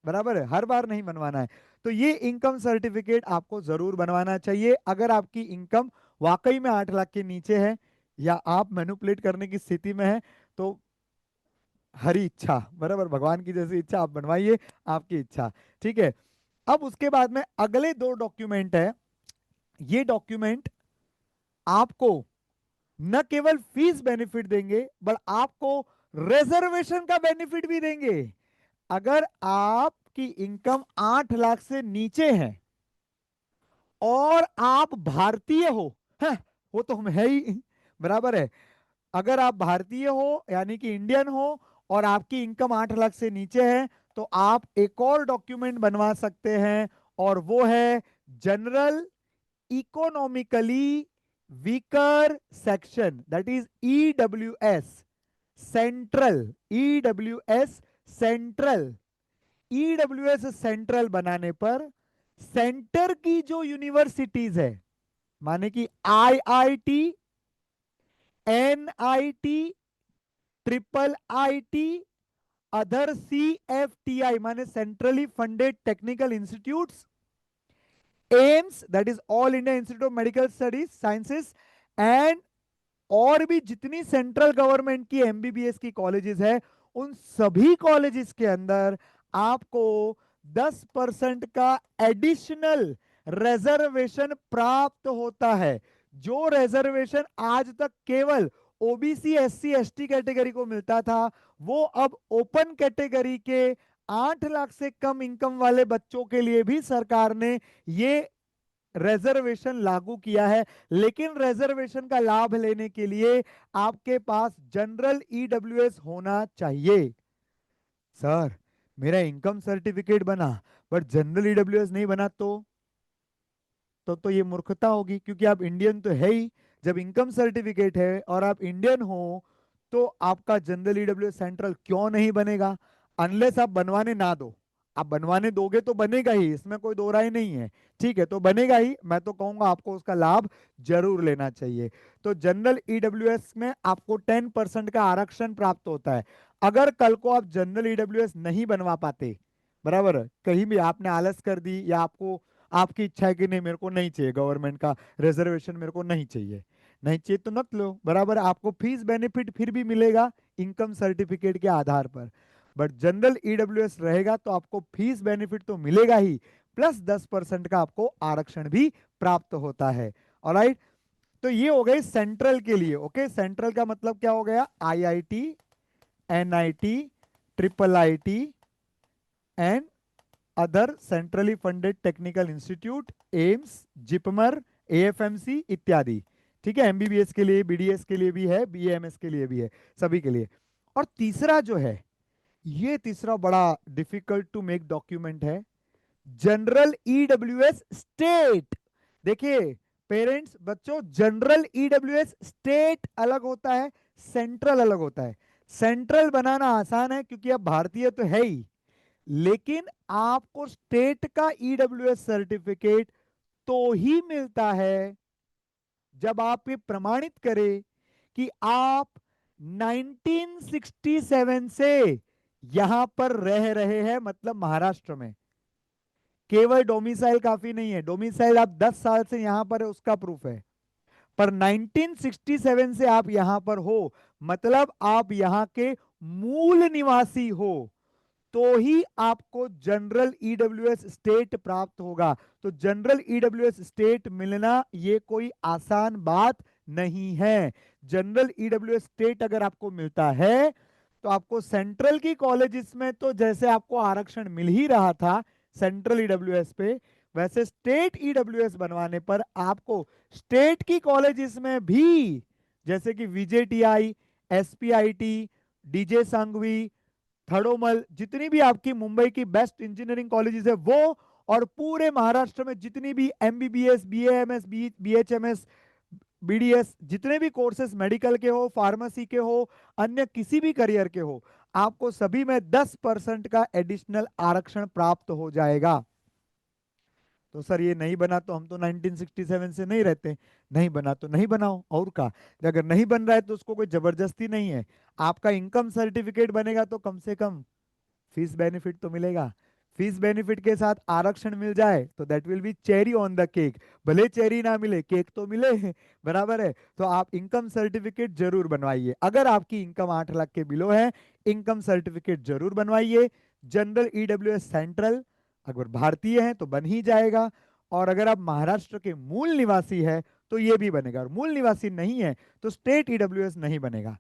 बराबर है, हर बार नहीं बनवाना है। तो ये इनकम सर्टिफिकेट आपको जरूर बनवाना चाहिए अगर आपकी इनकम वाकई में 8 लाख के नीचे है या आप मैनिपुलेट करने की स्थिति में है। तो हरी इच्छा, बराबर, भगवान की जैसी इच्छा, आप बनवाइए, आपकी इच्छा। ठीक है, अब उसके बाद में अगले 2 डॉक्यूमेंट है। ये डॉक्यूमेंट आपको न केवल फीस बेनिफिट देंगे बट आपको रिजर्वेशन का बेनिफिट भी देंगे। अगर आपकी इनकम 8 लाख से नीचे है और आप भारतीय हो, है, वो तो हम है ही, बराबर है। अगर आप भारतीय हो यानी कि इंडियन हो और आपकी इनकम 8 लाख से नीचे है तो आप एक और डॉक्यूमेंट बनवा सकते हैं, और वो है general economically weaker section, that is EWS central. EWS central. EWS central बनाने पर सेंटर की जो यूनिवर्सिटीज है, माने कि IIT, NIT, triple IT, other CFTI माने centrally funded technical institutes, AIIMS that is all India institute of medical studies sciences, and और भी जितनी सेंट्रल गवर्नमेंट की एमबीबीएस की कॉलेजेस है, उन सभी कॉलेजेस के अंदर आपको 10% का एडिशनल रिजर्वेशन प्राप्त होता है। जो रिजर्वेशन आज तक केवल ओबीसी एससी एसटी कैटेगरी को मिलता था, वो अब ओपन कैटेगरी के 8 लाख से कम इनकम वाले बच्चों के लिए भी सरकार ने ये रिजर्वेशन लागू किया है। लेकिन रिजर्वेशन का लाभ लेने के लिए आपके पास जनरल ईडब्ल्यूएस होना चाहिए। सर, मेरा इनकम सर्टिफिकेट बना बट जनरल ईडब्ल्यूएस नहीं बना तो ये मूर्खता होगी, क्योंकि आप इंडियन तो है ही। जब इनकम सर्टिफिकेट है और आप इंडियन हो तो आपका जनरल ईडब्ल्यूएस सेंट्रल क्यों नहीं बनेगा? अनलेस आप बनवाने ना दो। आप बनवाने दोगे तो बनेगा ही, इसमें कोई दो राय नहीं है। ठीक है, तो बनेगा ही। मैं तो कहूंगा आपको उसका लाभ जरूर लेना चाहिए। तो जनरल ईडब्ल्यूएस में आपको 10% का आरक्षण प्राप्त होता है। अगर कल को आप जनरल ईडब्ल्यूएस नहीं बनवा पाते, बराबर है, कहीं भी आपने आलस कर दी या आपको आपकी इच्छा है कि नहीं मेरे को नहीं चाहिए गवर्नमेंट का रिजर्वेशन, मेरे को नहीं चाहिए, नहीं चाहिए तो मत लो, बराबर है। आपको फीस बेनिफिट फिर भी मिलेगा इनकम सर्टिफिकेट के आधार पर। बट जनरल ईडब्ल्यूएस रहेगा तो आपको फीस बेनिफिट तो मिलेगा ही, प्लस 10% का आपको आरक्षण भी प्राप्त होता है। ऑलराइट, तो ये हो गई सेंट्रल के लिए। ओके, सेंट्रल का मतलब क्या हो गया? IIT, NIT, triple IT and other centrally funded technical institute, AIIMS, JIPMER, AFMC इत्यादि। ठीक है, एमबीबीएस के लिए, बीडीएस के लिए भी है, बीएमएस के लिए भी है, सभी के लिए। और तीसरा जो है, ये तीसरा बड़ा डिफिकल्ट टू मेक डॉक्यूमेंट है, जनरल ईडब्ल्यूएस स्टेट। देखिए पेरेंट्स, बच्चों, जनरल ईडब्ल्यूएस स्टेट अलग होता है, सेंट्रल अलग होता है। सेंट्रल बनाना आसान है क्योंकि अब भारतीय तो है ही, लेकिन आपको स्टेट का ईडब्ल्यूएस सर्टिफिकेट तो ही मिलता है जब आप ये प्रमाणित करें कि आप 1967 से यहां पर रह रहे हैं, मतलब महाराष्ट्र में। केवल डोमिसाइल काफी नहीं है, डोमिसाइल आप 10 साल से यहां पर है उसका प्रूफ है, पर 1967 से आप यहां पर हो, मतलब आप यहां के मूल निवासी हो, तो ही आपको जनरल ईडब्ल्यूएस स्टेट प्राप्त होगा। तो जनरल ईडब्ल्यूएस स्टेट मिलना ये कोई आसान बात नहीं है। जनरल ईडब्ल्यूएस स्टेट अगर आपको मिलता है तो आपको सेंट्रल की कॉलेजेस में तो जैसे आपको आरक्षण मिल ही रहा था सेंट्रल ईडब्ल्यूएस पे, वैसे स्टेट ईडब्ल्यूएस बनवाने पर आपको स्टेट की कॉलेजेस में भी, जैसे कि विजेटीआई, एसपीआईटी, डीजे सांघवी, थर्डोमल, जितनी भी आपकी मुंबई की बेस्ट इंजीनियरिंग कॉलेजेस है वो, और पूरे महाराष्ट्र में जितनी भी एमबीबीएस, बीएएमएस, बीएचएमएस, बीडीएस, जितने भी कोर्सेज मेडिकल के हो, फार्मेसी के हो, अन्य किसी भी करियर के हो, आपको सभी में 10% का एडिशनल आरक्षण प्राप्त हो जाएगा। तो सर ये नहीं बना तो हम तो 1967 से नहीं रहते। नहीं बना तो नहीं बनाओ, और का। अगर नहीं बन रहा है तो उसको कोई जबरदस्ती नहीं है। आपका इनकम सर्टिफिकेट बनेगा तो कम से कम फीस बेनिफिट तो मिलेगा। फीस बेनिफिट के साथ आरक्षण मिल जाए तो that will be cherry on the cake. भले चेरी ना मिले, केक तो मिले बराबर है। तो आप इनकम सर्टिफिकेट जरूर बनवाइए। अगर आपकी इनकम 8 लाख के बिलो है, इनकम सर्टिफिकेट जरूर बनवाइए। जनरल ईडब्ल्यूएस सेंट्रल अगर भारतीय है तो बन ही जाएगा, और अगर आप महाराष्ट्र के मूल निवासी है तो ये भी बनेगा, और मूल निवासी नहीं है तो स्टेट ईडब्ल्यूएस नहीं बनेगा।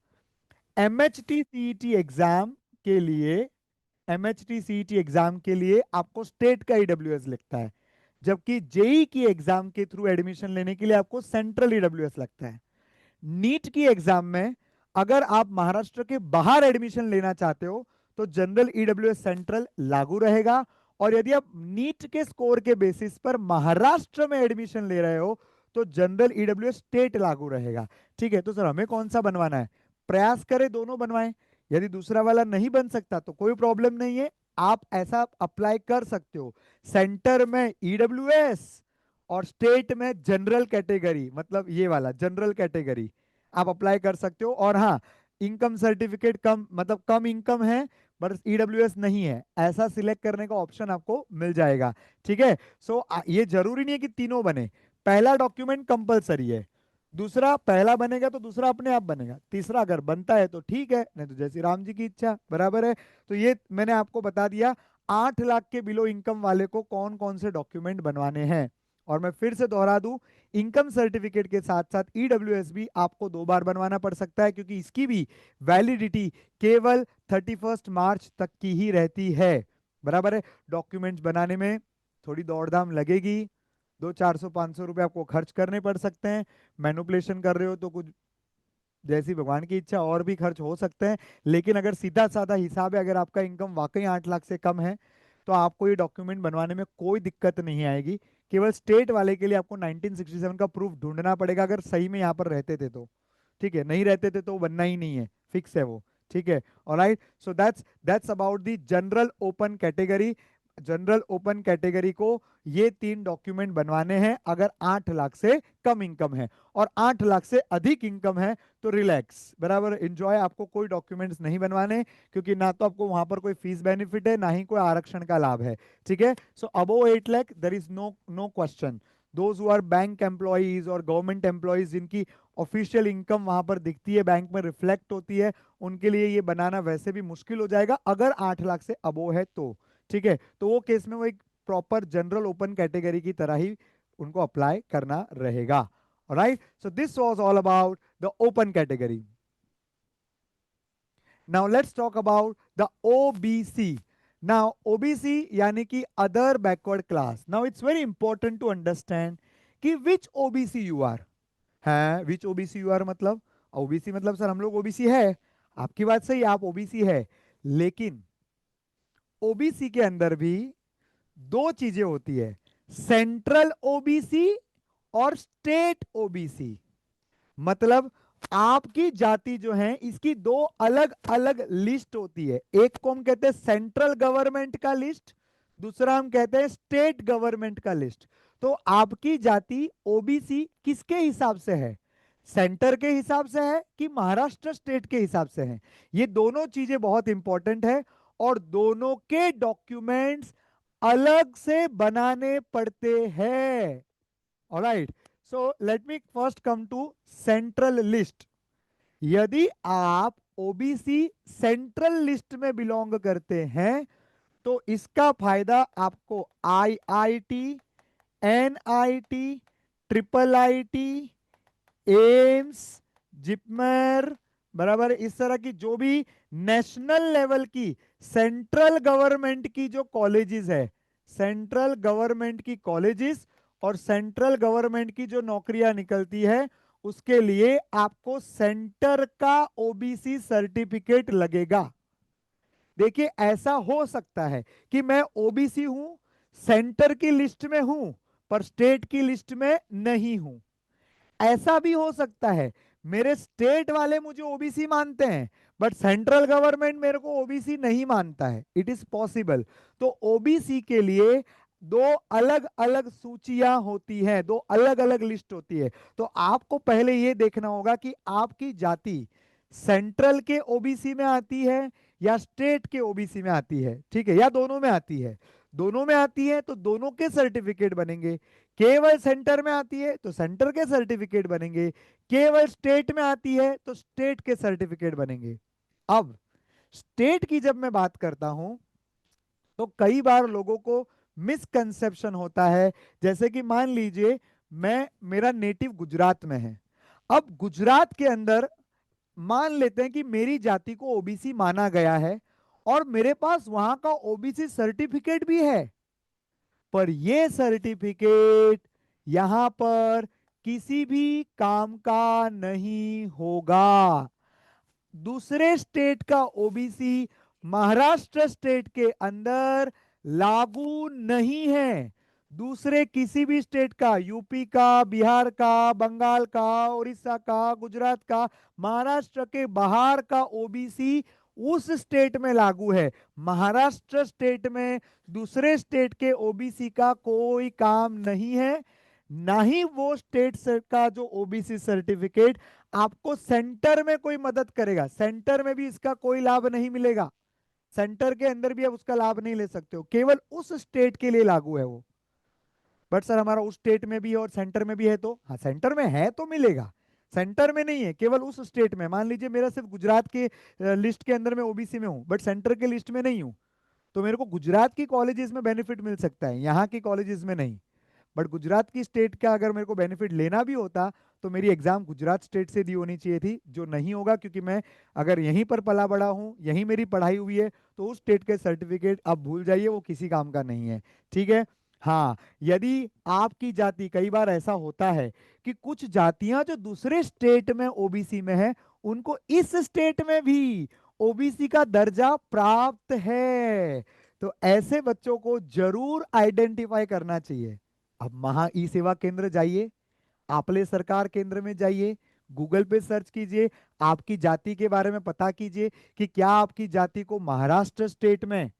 एमएचटी सीईटी एग्जाम के लिए एमएचटी सीईटी एग्जाम के लिए आपको स्टेट का ईडब्ल्यूएस लगता है, जबकि जेई की एग्जाम के थ्रू एडमिशन लेने के लिए आपको सेंट्रल ईडब्ल्यूएस लगता है। नीट की एग्जाम में अगर आप महाराष्ट्र के बाहर एडमिशन लेना चाहते हो तो जनरल ईडब्ल्यूएस सेंट्रल लागू रहेगा, और यदि आप नीट के स्कोर के बेसिस पर महाराष्ट्र में एडमिशन ले रहे हो तो जनरल ईडब्ल्यूएस स्टेट लागू रहेगा। ठीक है, तो सर हमें कौन सा बनवाना है? प्रयास करें दोनों बनवाएं। यदि दूसरा वाला नहीं बन सकता तो कोई प्रॉब्लम नहीं है, आप ऐसा अप्लाई कर सकते हो, सेंटर में ईडब्ल्यूएस और स्टेट में जनरल कैटेगरी, मतलब ये वाला जनरल कैटेगरी आप अप्लाई कर सकते हो। और हाँ, इनकम सर्टिफिकेट कम, मतलब कम इनकम है बट ईडब्ल्यूएस नहीं है, ऐसा सिलेक्ट करने का ऑप्शन आपको मिल जाएगा। ठीक है, सो ये जरूरी नहीं है कि तीनों बने। पहला डॉक्यूमेंट कंपलसरी है, दूसरा पहला बनेगा तो दूसरा अपने आप बनेगा, तीसरा अगर बनता है तो ठीक है, नहीं तो जैसी राम जी की इच्छा, बराबर है। तो ये मैंने आपको बता दिया 8 लाख के बिलो इनकम वाले को कौन कौन से डॉक्यूमेंट बनवाने हैं। और मैं फिर से दोहरा दूं, इनकम सर्टिफिकेट के साथ साथ ईडब्ल्यूएस भी आपको 2 बार बनवाना पड़ सकता है, क्योंकि इसकी भी वैलिडिटी केवल 31 मार्च तक की ही रहती है, बराबर है। डॉक्यूमेंट्स बनाने में थोड़ी दौड़धाम लगेगी, 200-400-500 रुपए आपको खर्च करने पड़ सकते हैं। मैनुपुलेशन कर रहे हो तो कुछ जैसी भगवान की इच्छा और भी खर्च हो सकते हैं, लेकिन अगर सीधा साधा हिसाब है, अगर आपका इनकम वाकई 8 लाख से कम है तो आपको ये डॉक्यूमेंट बनवाने में कोई दिक्कत नहीं आएगी। केवल स्टेट वाले के लिए आपको 1967 का प्रूफ ढूंढना पड़ेगा, अगर सही में यहाँ पर रहते थे तो। ठीक है, नहीं रहते थे तो वो बनना ही नहीं है, फिक्स है वो। ठीक है, alright, so that's about the general open category. General open category को ये 3 डॉक्यूमेंट बनवाने हैं अगर 8 लाख से कम इनकम है, और 8 लाख से अधिक इनकम है तो रिलैक्स, बराबर एंजॉय, आपको कोई डॉक्यूमेंट्स नहीं बनवाने, क्योंकि ना तो आपको वहां पर कोई फीस बेनिफिट है, ना ही कोई आरक्षण का लाभ है। ठीक है, so above 8 lakh there is no question. Those who are bank employees और गवर्नमेंट एम्प्लॉइज जिनकी ऑफिशियल इनकम वहां पर दिखती है, बैंक में रिफ्लेक्ट होती है, उनके लिए ये बनाना वैसे भी मुश्किल हो जाएगा अगर 8 लाख से अबोव है तो। ठीक है, तो वो केस में वो एक प्रॉपर जनरल ओपन कैटेगरी की तरह ही उनको अप्लाई करना रहेगा। Alright, so this was all about the open category. Now let's talk about the OBC. Now OBC यानी कि other backward class. Now it's very important to understand कि which OBC you are. है which OBC you are मतलब OBC मतलब sir हम लोग OBC है, आपकी बात सही, आप OBC है, लेकिन OBC के अंदर भी 2 चीजें होती है, सेंट्रल OBC और स्टेट OBC। मतलब आपकी जाति जो है इसकी 2 अलग अलग लिस्ट होती है, एक को हम कहते हैं सेंट्रल गवर्नमेंट का लिस्ट, दूसरा हम कहते हैं स्टेट गवर्नमेंट का लिस्ट। तो आपकी जाति ओबीसी किसके हिसाब से है, सेंटर के हिसाब से है कि महाराष्ट्र स्टेट के हिसाब से है? ये दोनों चीजें बहुत इंपॉर्टेंट है, और दोनों के डॉक्यूमेंट्स अलग से बनाने पड़ते हैं। Alright, so let me first come to central list. यदि आप ओबीसी सेंट्रल लिस्ट में बिलोंग करते हैं तो इसका फायदा आपको IIT, NIT, triple IT, AIIMS, JIPMER, बराबर, इस तरह की जो भी नेशनल लेवल की सेंट्रल गवर्नमेंट की जो कॉलेजेस है, सेंट्रल गवर्नमेंट की कॉलेजेस और सेंट्रल गवर्नमेंट की जो नौकरियां निकलती है, उसके लिए आपको सेंटर का ओबीसी सर्टिफिकेट लगेगा। देखिए, ऐसा हो सकता है कि मैं ओबीसी हूं, सेंटर की लिस्ट में हूं, पर स्टेट की लिस्ट में नहीं हूं। ऐसा भी हो सकता है मेरे स्टेट वाले मुझे ओबीसी मानते हैं बट सेंट्रल गवर्नमेंट मेरे को ओबीसी नहीं मानता है, इट इज पॉसिबल। तो ओबीसी के लिए 2 अलग अलग सूचियां होती हैं, 2 अलग अलग लिस्ट होती है। तो आपको पहले यह देखना होगा कि आपकी जाति सेंट्रल के ओबीसी में आती है या स्टेट के ओबीसी में आती है, ठीक है, या दोनों में आती है। दोनों में आती है तो दोनों के सर्टिफिकेट बनेंगे, केवल सेंटर में आती है तो सेंटर के सर्टिफिकेट बनेंगे, केवल स्टेट में आती है तो स्टेट के सर्टिफिकेट बनेंगे। अब स्टेट की जब मैं बात करता हूं तो कई बार लोगों को मिसकंसेप्शन होता है, जैसे कि मान लीजिए मेरा नेटिव गुजरात में है। अब गुजरात के अंदर मान लेते हैं कि मेरी जाति को ओबीसी माना गया है और मेरे पास वहां का ओबीसी सर्टिफिकेट भी है, पर यह सर्टिफिकेट यहां पर किसी भी काम का नहीं होगा। दूसरे स्टेट का ओबीसी महाराष्ट्र स्टेट के अंदर लागू नहीं है। दूसरे किसी भी स्टेट का, यूपी का, बिहार का, बंगाल का, उड़ीसा का, गुजरात का, महाराष्ट्र के बाहर का ओबीसी उस स्टेट में लागू है। महाराष्ट्र स्टेट में दूसरे स्टेट के ओबीसी का कोई काम नहीं है। ना ही वो स्टेट का जो ओबीसी सर्टिफिकेट आपको सेंटर में कोई मदद करेगा। सेंटर में भी इसका कोई लाभ नहीं मिलेगा, सेंटर के अंदर भी आप उसका लाभ नहीं ले सकते हो, केवल उस स्टेट के लिए लागू है वो। बट सर हमारा उस स्टेट में भी है और सेंटर में भी है, तो हाँ सेंटर में है तो मिलेगा, सेंटर में नहीं है, केवल उस स्टेट में। मान लीजिए मेरा सिर्फ गुजरात के लिस्ट के अंदर मैं ओबीसी में हूँ बट सेंटर के लिस्ट में नहीं हूँ, तो मेरे को गुजरात की कॉलेजेस में बेनिफिट मिल सकता है, यहाँ की कॉलेजेस में नहीं। बट गुजरात की स्टेट का अगर मेरे को बेनिफिट लेना भी होता तो मेरी एग्जाम गुजरात स्टेट से दी होनी चाहिए थी, जो नहीं होगा क्योंकि मैं अगर यहीं पर पला बड़ा हूँ, यहीं मेरी पढ़ाई हुई है, तो उस स्टेट के सर्टिफिकेट आप भूल जाइए, वो किसी काम का नहीं है। ठीक है। हाँ, यदि आपकी जाति, कई बार ऐसा होता है कि कुछ जातियां जो दूसरे स्टेट में ओबीसी में है, उनको इस स्टेट में भी ओबीसी का दर्जा प्राप्त है, तो ऐसे बच्चों को जरूर आइडेंटिफाई करना चाहिए। अब महा ई सेवा केंद्र जाइए, आपले सरकार केंद्र में जाइए, गूगल पे सर्च कीजिए, आपकी जाति के बारे में पता कीजिए कि क्या आपकी जाति को महाराष्ट्र स्टेट में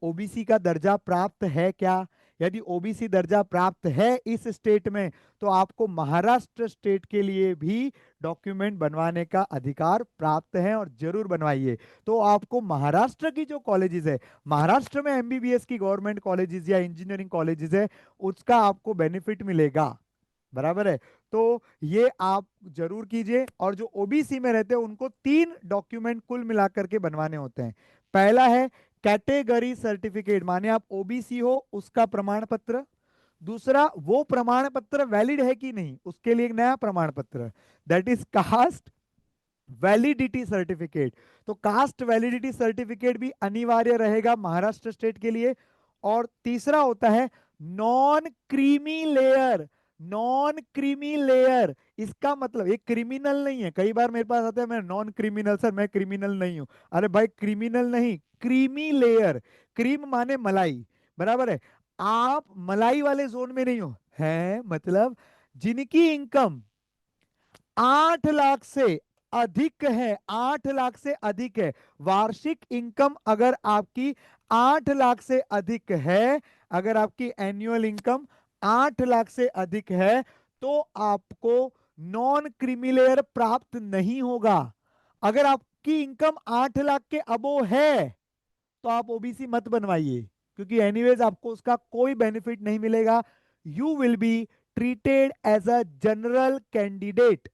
ओबीसी का दर्जा प्राप्त है क्या। यदि ओबीसी दर्जा प्राप्त है इस स्टेट में, तो आपको महाराष्ट्र स्टेट के लिए भी डॉक्यूमेंट बनवाने का अधिकार प्राप्त है और जरूर बनवाइए। तो आपको महाराष्ट्र की जो कॉलेजेस है, महाराष्ट्र में एमबीबीएस की गवर्नमेंट कॉलेजेस या इंजीनियरिंग कॉलेजेस है, उसका आपको बेनिफिट मिलेगा। बराबर है। तो ये आप जरूर कीजिए। और जो ओबीसी में रहते हैं उनको 3 डॉक्यूमेंट कुल मिलाकर के बनवाने होते हैं। पहला है कैटेगरी सर्टिफिकेट, माने आप ओबीसी हो उसका प्रमाण पत्र। दूसरा, वो प्रमाण पत्र वैलिड है कि नहीं, उसके लिए एक नया प्रमाण पत्र, that is cast validity certificate. तो कास्ट वैलिडिटी सर्टिफिकेट भी अनिवार्य रहेगा महाराष्ट्र स्टेट के लिए। और तीसरा होता है non creamy layer. Non creamy layer, इसका मतलब ये क्रिमिनल नहीं है। कई बार मेरे पास आता है मैं नॉन क्रिमिनल, सर मैं क्रिमिनल नहीं हूं। अरे भाई क्रिमिनल नहीं, क्रीमी लेयर। क्रीम माने मलाई, बराबर है। आप मलाई वाले जोन में नहीं हो, है मतलब जिनकी इनकम 8 लाख से अधिक है, 8 लाख से अधिक है, वार्षिक इनकम अगर आपकी 8 लाख से अधिक है, अगर आपकी एनुअल इनकम 8 लाख से अधिक है, तो आपको नॉन क्रीमिलेयर प्राप्त नहीं होगा। अगर आपकी इनकम 8 लाख के अबो है तो आप ओबीसी मत बनवाइए, क्योंकि एनीवेज आपको उसका कोई बेनिफिट नहीं मिलेगा। You will be treated as a general candidate.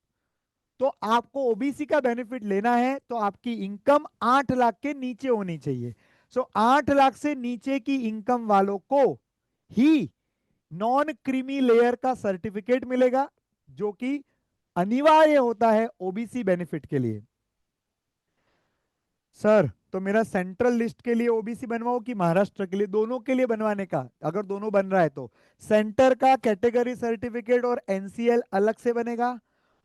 तो आपको ओबीसी का बेनिफिट लेना है तो आपकी इनकम 8 लाख के नीचे होनी चाहिए। सो 8 लाख से नीचे की इनकम वालों को ही नॉन क्रीमी लेयर का सर्टिफिकेट मिलेगा, जो कि अनिवार्य होता है ओबीसी बेनिफिट के लिए। सर तो मेरा सेंट्रल लिस्ट के लिए ओबीसी बनवाओ कि महाराष्ट्र के लिए? दोनों के लिए बनवाने का, अगर दोनों बन रहा है तो सेंटर का कैटेगरी सर्टिफिकेट और एनसीएल अलग से बनेगा,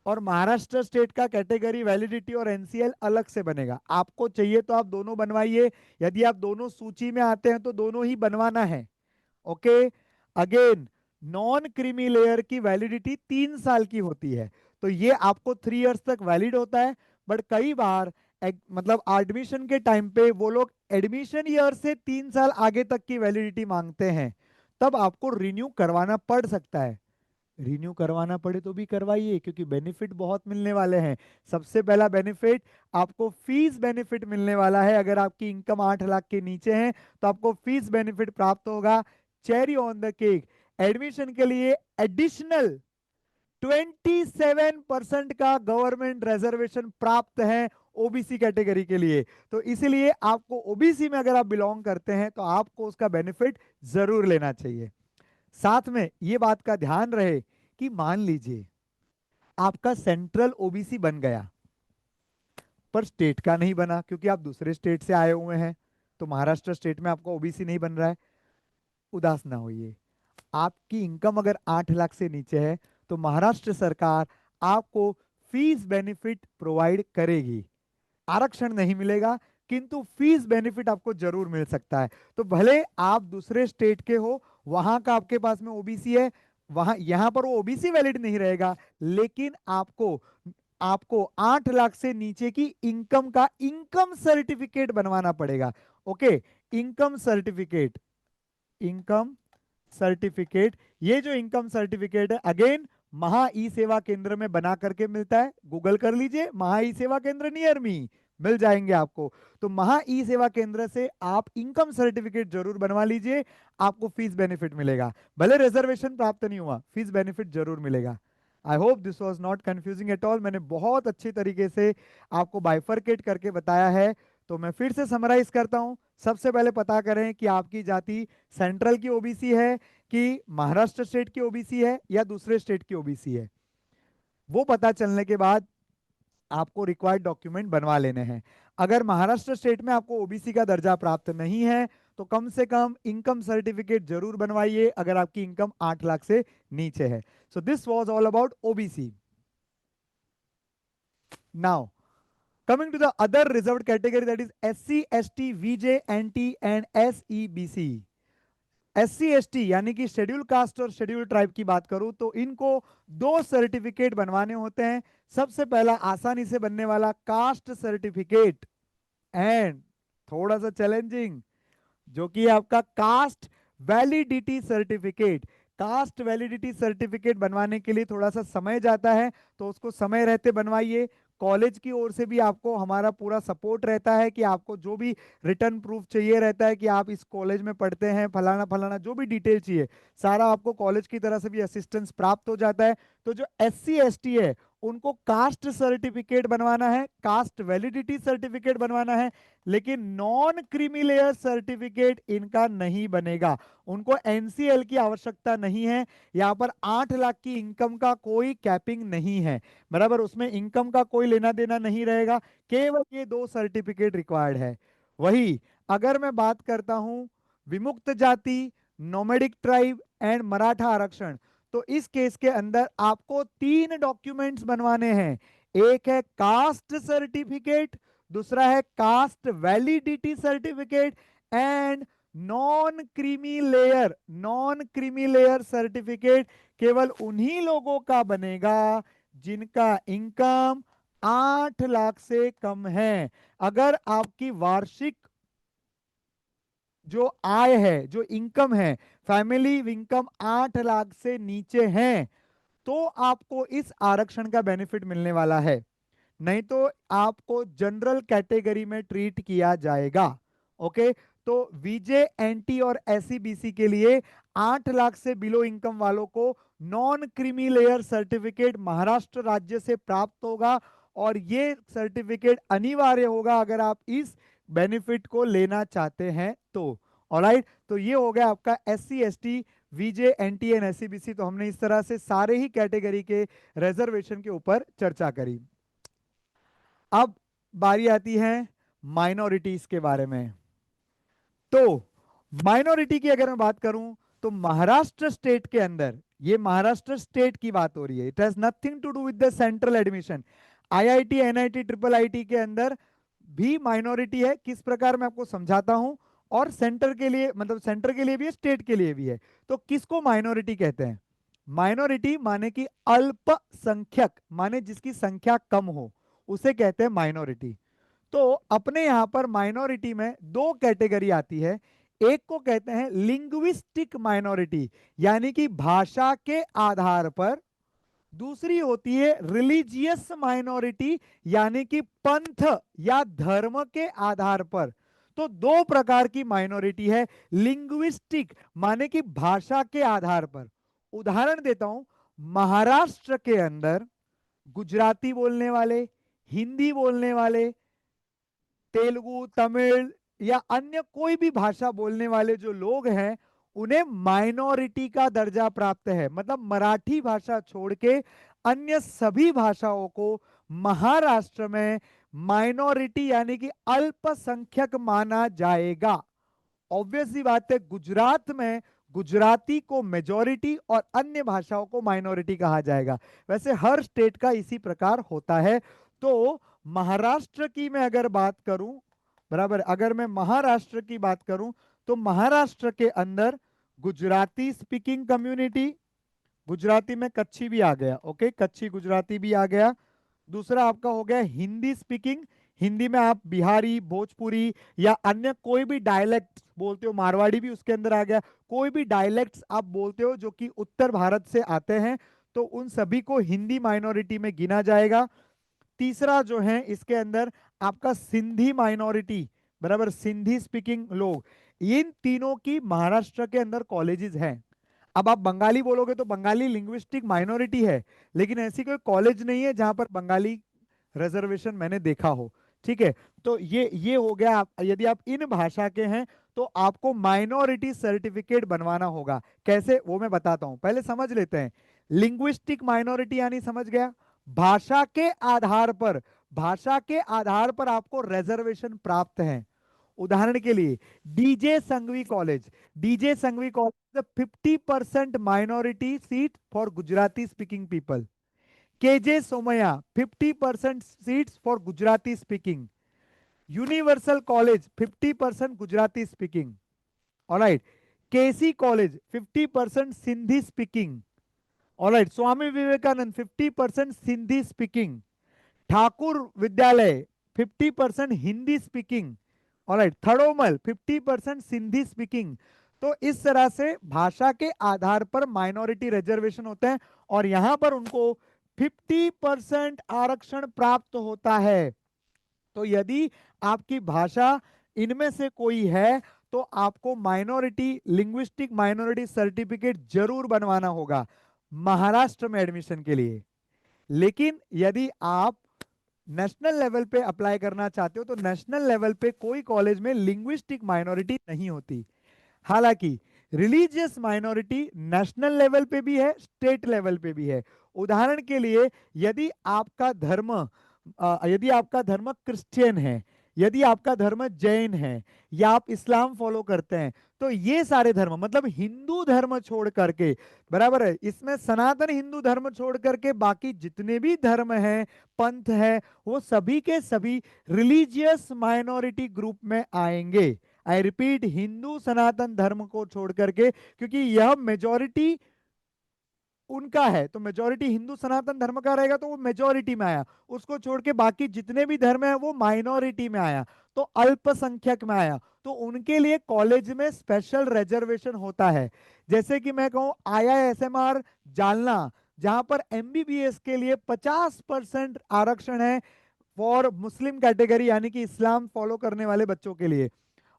और महाराष्ट्र स्टेट का कैटेगरी वैलिडिटी और एनसीएल अलग से बनेगा। आपको चाहिए तो आप दोनों बनवाइए, यदि आप दोनों सूची में आते हैं तो दोनों ही बनवाना है। Okay. Again, non creamy layer की वैलिडिटी 3 साल की होती है, तो ये आपको 3 इयर्स तक वैलिड होता है। बट कई बार मतलब एडमिशन के टाइम पे वो लोग एडमिशन ईयर से 3 साल आगे तक की वैलिडिटी मांगते हैं, तब आपको रिन्यू करवाना पड़ सकता है। रिन्यू करवाना पड़े तो भी करवाइए, क्योंकि बेनिफिट बहुत मिलने वाले हैं। सबसे पहला बेनिफिट, आपको फीस बेनिफिट मिलने वाला है। अगर आपकी इनकम 8 लाख के नीचे है तो आपको फीस बेनिफिट प्राप्त होगा। Cherry on the cake, admission के लिए एडिशनल 27% का गवर्नमेंट रिजर्वेशन प्राप्त है ओबीसी कैटेगरी के लिए। तो इसलिए आपको ओबीसी में अगर आप बिलोंग करते हैं तो आपको उसका बेनिफिट जरूर लेना चाहिए। साथ में ये बात का ध्यान रहे कि मान लीजिए आपका सेंट्रल ओबीसी बन गया, पर स्टेट का नहीं बना क्योंकि आप दूसरे स्टेट से आए हुए हैं, तो महाराष्ट्र स्टेट में आपका ओबीसी नहीं बन रहा है। उदास ना होइए, आपकी इनकम अगर 8 लाख से नीचे है तो महाराष्ट्र सरकार आपको फीस बेनिफिट प्रोवाइड करेगी। आरक्षण नहीं मिलेगा, किंतु फीस बेनिफिट आपको जरूर मिल सकता है। तो भले आप दूसरे स्टेट के हो, वहां का आपके पास में ओबीसी है, वहां यहां पर वो ओबीसी वैलिड नहीं रहेगा, लेकिन आपको आपको 8 लाख से नीचे की इनकम का इनकम सर्टिफिकेट बनवाना पड़ेगा। Okay, income certificate, income certificate, ये जो इनकम सर्टिफिकेट है अगेन महा ई सेवा केंद्र में बना करके मिलता है। गूगल कर लीजिए महा ई सेवा केंद्र नियर मी, मिल जाएंगे आपको। तो महा ई सेवा केंद्र से आप इनकम सर्टिफिकेट जरूर बनवा लीजिए, आपको फीस बेनिफिट मिलेगा। भले रिजर्वेशन प्राप्त नहीं हुआ, फीस बेनिफिट जरूर मिलेगा। I hope this was not confusing at all. मैंने बहुत अच्छी तरीके से आपको बाइफरकेट करके बताया है। तो मैं फिर से समराइज करता हूं। सबसे पहले पता करें कि आपकी जाति सेंट्रल की ओबीसी है कि महाराष्ट्र स्टेट की ओबीसी है या दूसरे स्टेट की ओबीसी है। वो पता चलने के बाद आपको रिक्वायर्ड डॉक्यूमेंट बनवा लेने हैं। अगर महाराष्ट्र स्टेट में आपको ओबीसी का दर्जा प्राप्त नहीं है तो कम से कम इनकम सर्टिफिकेट जरूर बनवाइए अगर आपकी इनकम 8 लाख से नीचे है। So this was all about OBC. Now coming to the other reserved category, that is SC, ST, VJ, NT and SEBC। SC ST यानी कि शेड्यूल कास्ट और शेड्यूल ट्राइब की बात करूं तो इनको दो सर्टिफिकेट बनवाने होते हैं। सबसे पहला आसानी से बनने वाला कास्ट सर्टिफिकेट, एंड थोड़ा सा चैलेंजिंग जो कि आपका cast validity certificate. Cast validity certificate बनवाने के लिए थोड़ा सा समय जाता है, तो उसको समय रहते बनवाइए। कॉलेज की ओर से भी आपको हमारा पूरा सपोर्ट रहता है कि आपको जो भी रिटर्न प्रूफ चाहिए रहता है कि आप इस कॉलेज में पढ़ते हैं, फलाना फलाना जो भी डिटेल चाहिए सारा आपको कॉलेज की तरफ से भी असिस्टेंस प्राप्त हो जाता है। तो जो SC ST है उनको कास्ट सर्टिफिकेट बनवाना है, कास्ट वैलिडिटी सर्टिफिकेट बनवाना है, लेकिन नॉन क्रीमी लेयर सर्टिफिकेट इनका नहीं बनेगा। उनको एनसीएल की आवश्यकता नहीं है। यहाँ पर 8 लाख की इनकम का कोई कैपिंग नहीं है, बराबर, उसमें इनकम का कोई लेना देना नहीं रहेगा। केवल ये दो सर्टिफिकेट रिक्वायर्ड है। वही अगर मैं बात करता हूं विमुक्त जाति, नोमेडिक ट्राइब एंड मराठा आरक्षण, तो इस केस के अंदर आपको 3 डॉक्यूमेंट्स बनवाने हैं। एक है कास्ट सर्टिफिकेट, दूसरा है cast validity certificate and non creamy layer certificate केवल उन्हीं लोगों का बनेगा जिनका इनकम 8 लाख से कम है। अगर आपकी वार्षिक जो आय है, जो इनकम है, फैमिली इनकम 8 लाख से नीचे है, तो आपको इस आरक्षण का बेनिफिट मिलने वाला है। नहीं तो आपको जनरल कैटेगरी में ट्रीट किया जाएगा। ओके, तो वीजे, एनटी और एससीबीसी के लिए 8 लाख से बिलो इनकम वालों को non creamy layer certificate Maharashtra राज्य से प्राप्त होगा, और ये सर्टिफिकेट अनिवार्य होगा अगर आप इस बेनिफिट को लेना चाहते हैं तो। ऑलराइट, तो ये हो गया आपका SC ST, VJ, NT and SCBC. तो हमने इस तरह से सारे ही कैटेगरी के रिजर्वेशन के ऊपर चर्चा करी। अब बारी आती है माइनॉरिटीज के बारे में। तो माइनॉरिटी की अगर मैं बात करूं तो महाराष्ट्र स्टेट के अंदर, ये महाराष्ट्र स्टेट की बात हो रही है, it has nothing to do with the central admission. IIT, NIT, triple IT के अंदर भी माइनॉरिटी है। किस प्रकार मैं आपको समझाता हूं, और सेंटर के लिए, मतलब सेंटर के लिए भी है, स्टेट के लिए भी है। तो किसको माइनॉरिटी कहते हैं? माइनॉरिटी माने कि अल्पसंख्यक, माने जिसकी संख्या कम हो, उसे कहते हैं माइनॉरिटी। तो अपने यहां पर माइनॉरिटी में दो कैटेगरी आती है। एक को कहते हैं लिंग्विस्टिक माइनॉरिटी, यानी कि भाषा के आधार पर। दूसरी होती है रिलीजियस माइनॉरिटी, यानी कि पंथ या धर्म के आधार पर। तो दो प्रकार की माइनॉरिटी है। लिंग्विस्टिक माने कि भाषा के आधार पर। उदाहरण देता हूं, महाराष्ट्र के अंदर गुजराती बोलने वाले, हिंदी बोलने वाले, तेलुगु, तमिल या अन्य कोई भी भाषा बोलने वाले जो लोग हैं, उन्हें माइनॉरिटी का दर्जा प्राप्त है। मतलब मराठी भाषा छोड़ के अन्य सभी भाषाओं को महाराष्ट्र में माइनॉरिटी यानी कि अल्पसंख्यक माना जाएगा। ऑब्वियसली बात है, गुजरात में गुजराती को मेजॉरिटी और अन्य भाषाओं को माइनॉरिटी कहा जाएगा। वैसे हर स्टेट का इसी प्रकार होता है। तो महाराष्ट्र की मैं अगर बात करूं, बराबर, अगर मैं महाराष्ट्र की बात करूं तो महाराष्ट्र के अंदर गुजराती स्पीकिंग कम्युनिटी, गुजराती में कच्छी भी आ गया, ओके, कच्छी गुजराती भी आ गया। दूसरा आपका हो गया हिंदी स्पीकिंग, हिंदी में आप बिहारी, भोजपुरी या अन्य कोई भी डायलेक्ट बोलते हो, मारवाड़ी भी उसके अंदर आ गया, कोई भी डायलेक्ट्स आप बोलते हो जो कि उत्तर भारत से आते हैं, तो उन सभी को हिंदी माइनॉरिटी में गिना जाएगा। तीसरा जो है इसके अंदर आपका सिंधी माइनॉरिटी, बराबर, सिंधी स्पीकिंग लोग, इन तीनों की महाराष्ट्र के अंदर कॉलेजेस हैं। अब आप बंगाली बोलोगे तो बंगाली लिंग्विस्टिक माइनॉरिटी है, लेकिन ऐसी कोई कॉलेज नहीं है जहां पर बंगाली रिजर्वेशन मैंने देखा हो। ठीक है, तो ये हो गया। यदि आप इन भाषा के हैं तो आपको माइनॉरिटी सर्टिफिकेट बनवाना होगा। कैसे, वो मैं बताता हूं, पहले समझ लेते हैं। लिंग्विस्टिक माइनॉरिटी यानी, समझ गया, भाषा के आधार पर, भाषा के आधार पर आपको रिजर्वेशन प्राप्त है। उदाहरण के लिए DJ Sanghvi college, DJ Sanghvi college 50% minority seat for Gujarati speaking people. KJ Somaiya 50% seats for Gujarati speaking. Universal college 50% Gujarati speaking. Alright, KC college 50% Sindhi speaking. Alright, Swami Vivekanand 50% Sindhi speaking. Thakur Vidyalaya 50% Hindi speaking. Alright, Thadomal 50% Sindhi speaking. तो इस तरह से भाषा के आधार पर माइनॉरिटी रिजर्वेशन होते हैं और यहां पर उनको 50% आरक्षण प्राप्त होता है। तो यदि आपकी भाषा इनमें से कोई है तो आपको माइनॉरिटी, लिंग्विस्टिक माइनॉरिटी सर्टिफिकेट जरूर बनवाना होगा महाराष्ट्र में एडमिशन के लिए। लेकिन यदि आप नेशनल लेवल पे अप्लाई करना चाहते हो तो नेशनल लेवल पे कोई कॉलेज में लिंग्विस्टिक माइनॉरिटी नहीं होती। हालांकि रिलीजियस माइनॉरिटी नेशनल लेवल पे भी है, स्टेट लेवल पे भी है। उदाहरण के लिए, यदि आपका धर्म क्रिश्चियन है, यदि आपका धर्म जैन है, या आप इस्लाम फॉलो करते हैं, तो ये सारे धर्म, मतलब हिंदू धर्म छोड़ करके, बराबर है, इसमें सनातन हिंदू धर्म छोड़ करके बाकी जितने भी धर्म हैं, पंथ है, वो सभी के सभी रिलीजियस माइनॉरिटी ग्रुप में आएंगे। आई रिपीट, हिंदू सनातन धर्म को छोड़ करके, क्योंकि यह मेजॉरिटी उनका है, तो मेजॉरिटी हिंदू सनातन धर्म का रहेगा तो वो मेजॉरिटी में आया। उसको छोड़ के बाकी जितने भी धर्म है वो माइनॉरिटी में आया, तो अल्पसंख्यक में आया। तो उनके लिए कॉलेज में स्पेशल रिजर्वेशन होता है। जैसे कि मैं कहूं IISMR जालना, जहां पर MBBS के लिए 50% आरक्षण है फॉर मुस्लिम कैटेगरी, यानी कि इस्लाम फॉलो करने वाले बच्चों के लिए।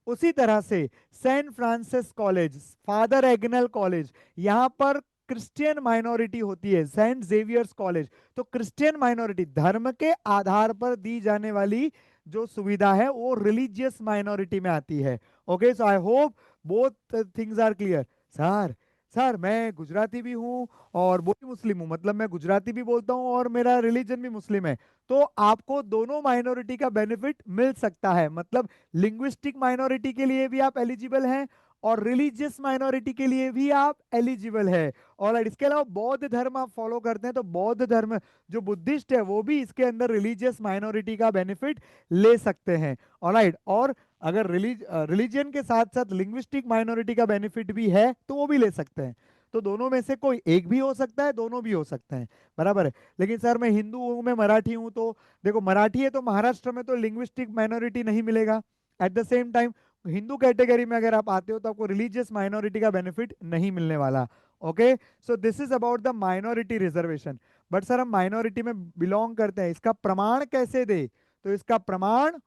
उसी तरह से Saint Francis college, father Agnel college, यहां पर क्रिश्चियन माइनॉरिटी होती है। सेंट जेवियर्स कॉलेज, तो क्रिश्चियन माइनॉरिटी, धर्म के आधार पर दी जाने वाली जो सुविधा है वो रिलीजियस माइनॉरिटी में आती है। Okay, so I hope both things are clear. Sir, sir मैं गुजराती भी हूँ और वो भी मुस्लिम हूँ, मतलब मैं गुजराती भी बोलता हूँ और मेरा रिलीजन भी मुस्लिम है, तो आपको दोनों माइनॉरिटी का बेनिफिट मिल सकता है। मतलब लिंग्विस्टिक माइनॉरिटी के लिए भी आप एलिजिबल हैं और रिलीजियस माइनॉरिटी के लिए भी आप एलिजिबल है। और इसके अलावा बौद्ध धर्म आप फॉलो करते हैं तो बौद्ध धर्म, जो बुद्धिस्ट है, वो भी इसके अंदर रिलीजियस माइनॉरिटी का बेनिफिट ले सकते हैं। ऑलराइट, और अगर रिलीजियन के साथ साथ लिंग्विस्टिक माइनॉरिटी का बेनिफिट भी है तो वो भी ले सकते हैं। तो दोनों में से कोई एक भी हो सकता है, दोनों भी हो सकते हैं, बराबर है। लेकिन सर मैं हिंदू हूं, मैं मराठी हूं, तो देखो मराठी है तो महाराष्ट्र में तो लिंग्विस्टिक माइनॉरिटी नहीं मिलेगा। At the same time Hindu category में अगर आप आते हो तो आपको रिलीजियस माइनॉरिटी का बेनिफिट नहीं मिलने वाला। Okay, so this is about the minority reservation. But sir हम माइनॉरिटी में बिलोंग करते हैं, इसका प्रमाण कैसे दे? तो इसका प्रमाण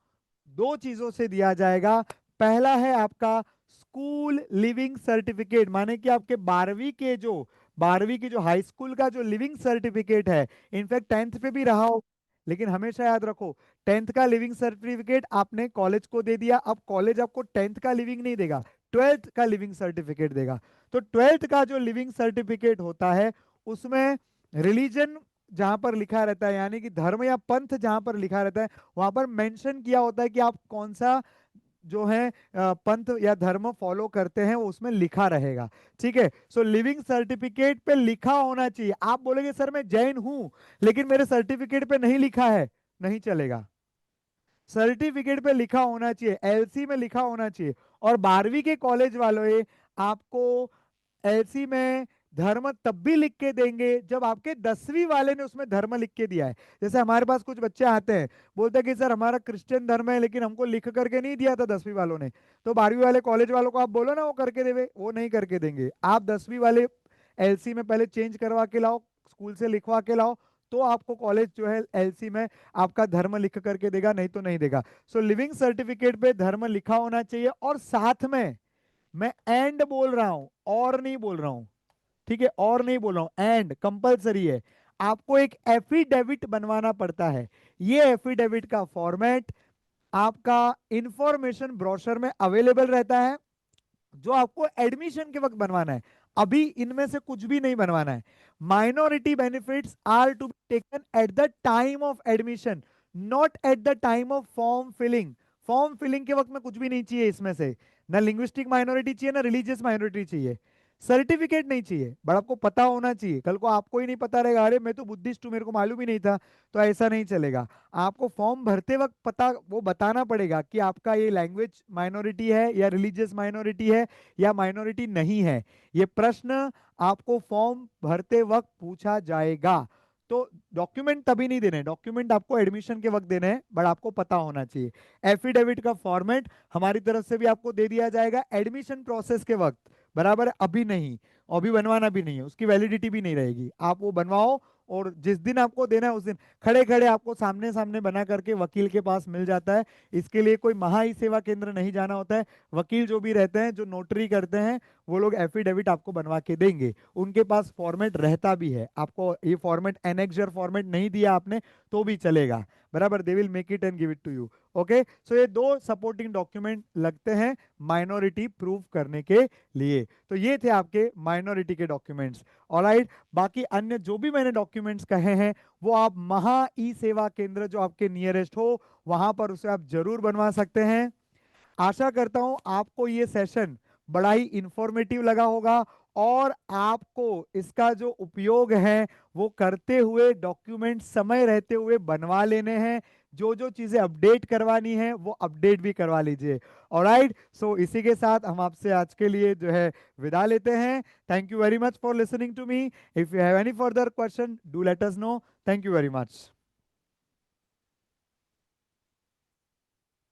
दो चीजों से दिया जाएगा। पहला है आपका स्कूल लिविंग सर्टिफिकेट, माने कि आपके 12वीं की जो हाई स्कूल का जो लिविंग सर्टिफिकेट है, इनफैक्ट 10th पे भी रहा हो, लेकिन हमेशा याद रखो 10th का लिविंग सर्टिफिकेट आपने कॉलेज को दे दिया, अब कॉलेज आपको 10th का लिविंग नहीं देगा, ट्वेल्थ का लिविंग सर्टिफिकेट देगा। तो ट्वेल्थ का जो लिविंग सर्टिफिकेट होता है उसमें रिलीजन जहां पर लिखा रहता है, यानी कि धर्म या पंथ जहां पर लिखा रहता है, वहां पर मेंशन किया होता है कि आप कौन सा जो है पंथ या धर्म फॉलो करते हैं, वो उसमें लिखा रहेगा। ठीक है, सो लिविंग सर्टिफिकेट पे लिखा होना चाहिए। आप बोलेंगे सर मैं जैन हूं लेकिन मेरे सर्टिफिकेट पे नहीं लिखा है, नहीं चलेगा। सर्टिफिकेट पे लिखा होना चाहिए, एलसी में लिखा होना चाहिए। और 12वीं के कॉलेज वालों ये आपको एलसी में धर्म तब भी लिख के देंगे जब आपके 10वीं वाले ने उसमें धर्म लिख के दिया है। जैसे हमारे पास कुछ बच्चे आते हैं, बोलते हैं कि सर हमारा क्रिश्चियन धर्म है लेकिन हमको लिख करके नहीं दिया था 10वीं वालों ने। तो 12वीं वाले कॉलेज वालों को आप बोलो ना वो करके देवे, वो नहीं करके देंगे। आप 10वीं वाले एलसी में पहले चेंज करवा के लाओ, स्कूल से लिखवा के लाओ, तो आपको कॉलेज जो है एलसी में आपका धर्म लिख करके देगा, नहीं तो नहीं देगा। सो लिविंग सर्टिफिकेट पे धर्म लिखा होना चाहिए। और साथ में मैं एंड बोल रहा हूं, और नहीं बोल रहा हूं, ठीक है, और नहीं बोल रहा हूं, एंड कंपलसरी है। आपको एक एफिडेविट बनवाना पड़ता है। ये एफिडेविट का फॉर्मेट आपका इंफॉर्मेशन ब्रोशर में अवेलेबल रहता है, जो आपको एडमिशन के वक्त बनवाना है। अभी इनमें से कुछ भी नहीं बनवाना है। Minority benefits are to be taken at the time of admission, not at the time of form filling. Form filling के वक्त में कुछ भी नहीं चाहिए इसमें से, ना लिंग्विस्टिक माइनॉरिटी चाहिए ना रिलीजियस माइनॉरिटी चाहिए, सर्टिफिकेट नहीं चाहिए, बट आपको पता होना चाहिए। कल को आपको ही नहीं पता रहेगा, अरे मैं तो बुद्धिस्ट हूँ मेरे को मालूम ही नहीं था, तो ऐसा नहीं चलेगा। आपको फॉर्म भरते वक्त पता वो बताना पड़ेगा कि आपका ये लैंग्वेज माइनॉरिटी है या रिलीजियस माइनॉरिटी है या माइनॉरिटी नहीं है। ये प्रश्न आपको फॉर्म भरते वक्त पूछा जाएगा। तो डॉक्यूमेंट तभी नहीं देने, डॉक्यूमेंट आपको एडमिशन के वक्त देने हैं, बट आपको पता होना चाहिए। एफिडेविट का फॉर्मेट हमारी तरफ से भी आपको दे दिया जाएगा एडमिशन प्रोसेस के वक्त, बराबर है, अभी नहीं, अभी बनवाना भी नहीं है, उसकी वैलिडिटी भी नहीं रहेगी। आप वो बनवाओ और जिस दिन आपको देना है उस दिन खड़े खड़े आपको सामने सामने बना करके वकील के पास मिल जाता है। इसके लिए कोई महा ई सेवा केंद्र नहीं जाना होता है। वकील जो भी रहते हैं, जो नोटरी करते हैं, वो लोग एफिडेविट आपको बनवा के देंगे। उनके पास फॉर्मेट रहता भी है। आपको ये फॉर्मेट एनेक्सर फॉर्मेट नहीं दिया आपने तो भी चलेगा, बराबर, they will make it and give it to you. Okay, so ये दो सपोर्टिंग डॉक्यूमेंट लगते हैं माइनॉरिटी प्रूव करने के लिए। तो ये थे आपके माइनॉरिटी के डॉक्यूमेंट्स। ऑलराइट, बाकी अन्य जो भी मैंने डॉक्यूमेंट्स कहे हैं वो आप महा ई सेवा केंद्र जो आपके नियरेस्ट हो वहां पर उसे आप जरूर बनवा सकते हैं। आशा करता हूं आपको ये सेशन बड़ा ही इंफॉर्मेटिव लगा होगा और आपको इसका जो उपयोग है वो करते हुए डॉक्यूमेंट समय रहते हुए बनवा लेने हैं। जो जो चीजें अपडेट करवानी है वो अपडेट भी करवा लीजिए। ऑलराइट, सो इसी के साथ हम आपसे आज के लिए जो है विदा लेते हैं। Thank you very much for listening to me. If you have any further question do let us know. Thank you very much.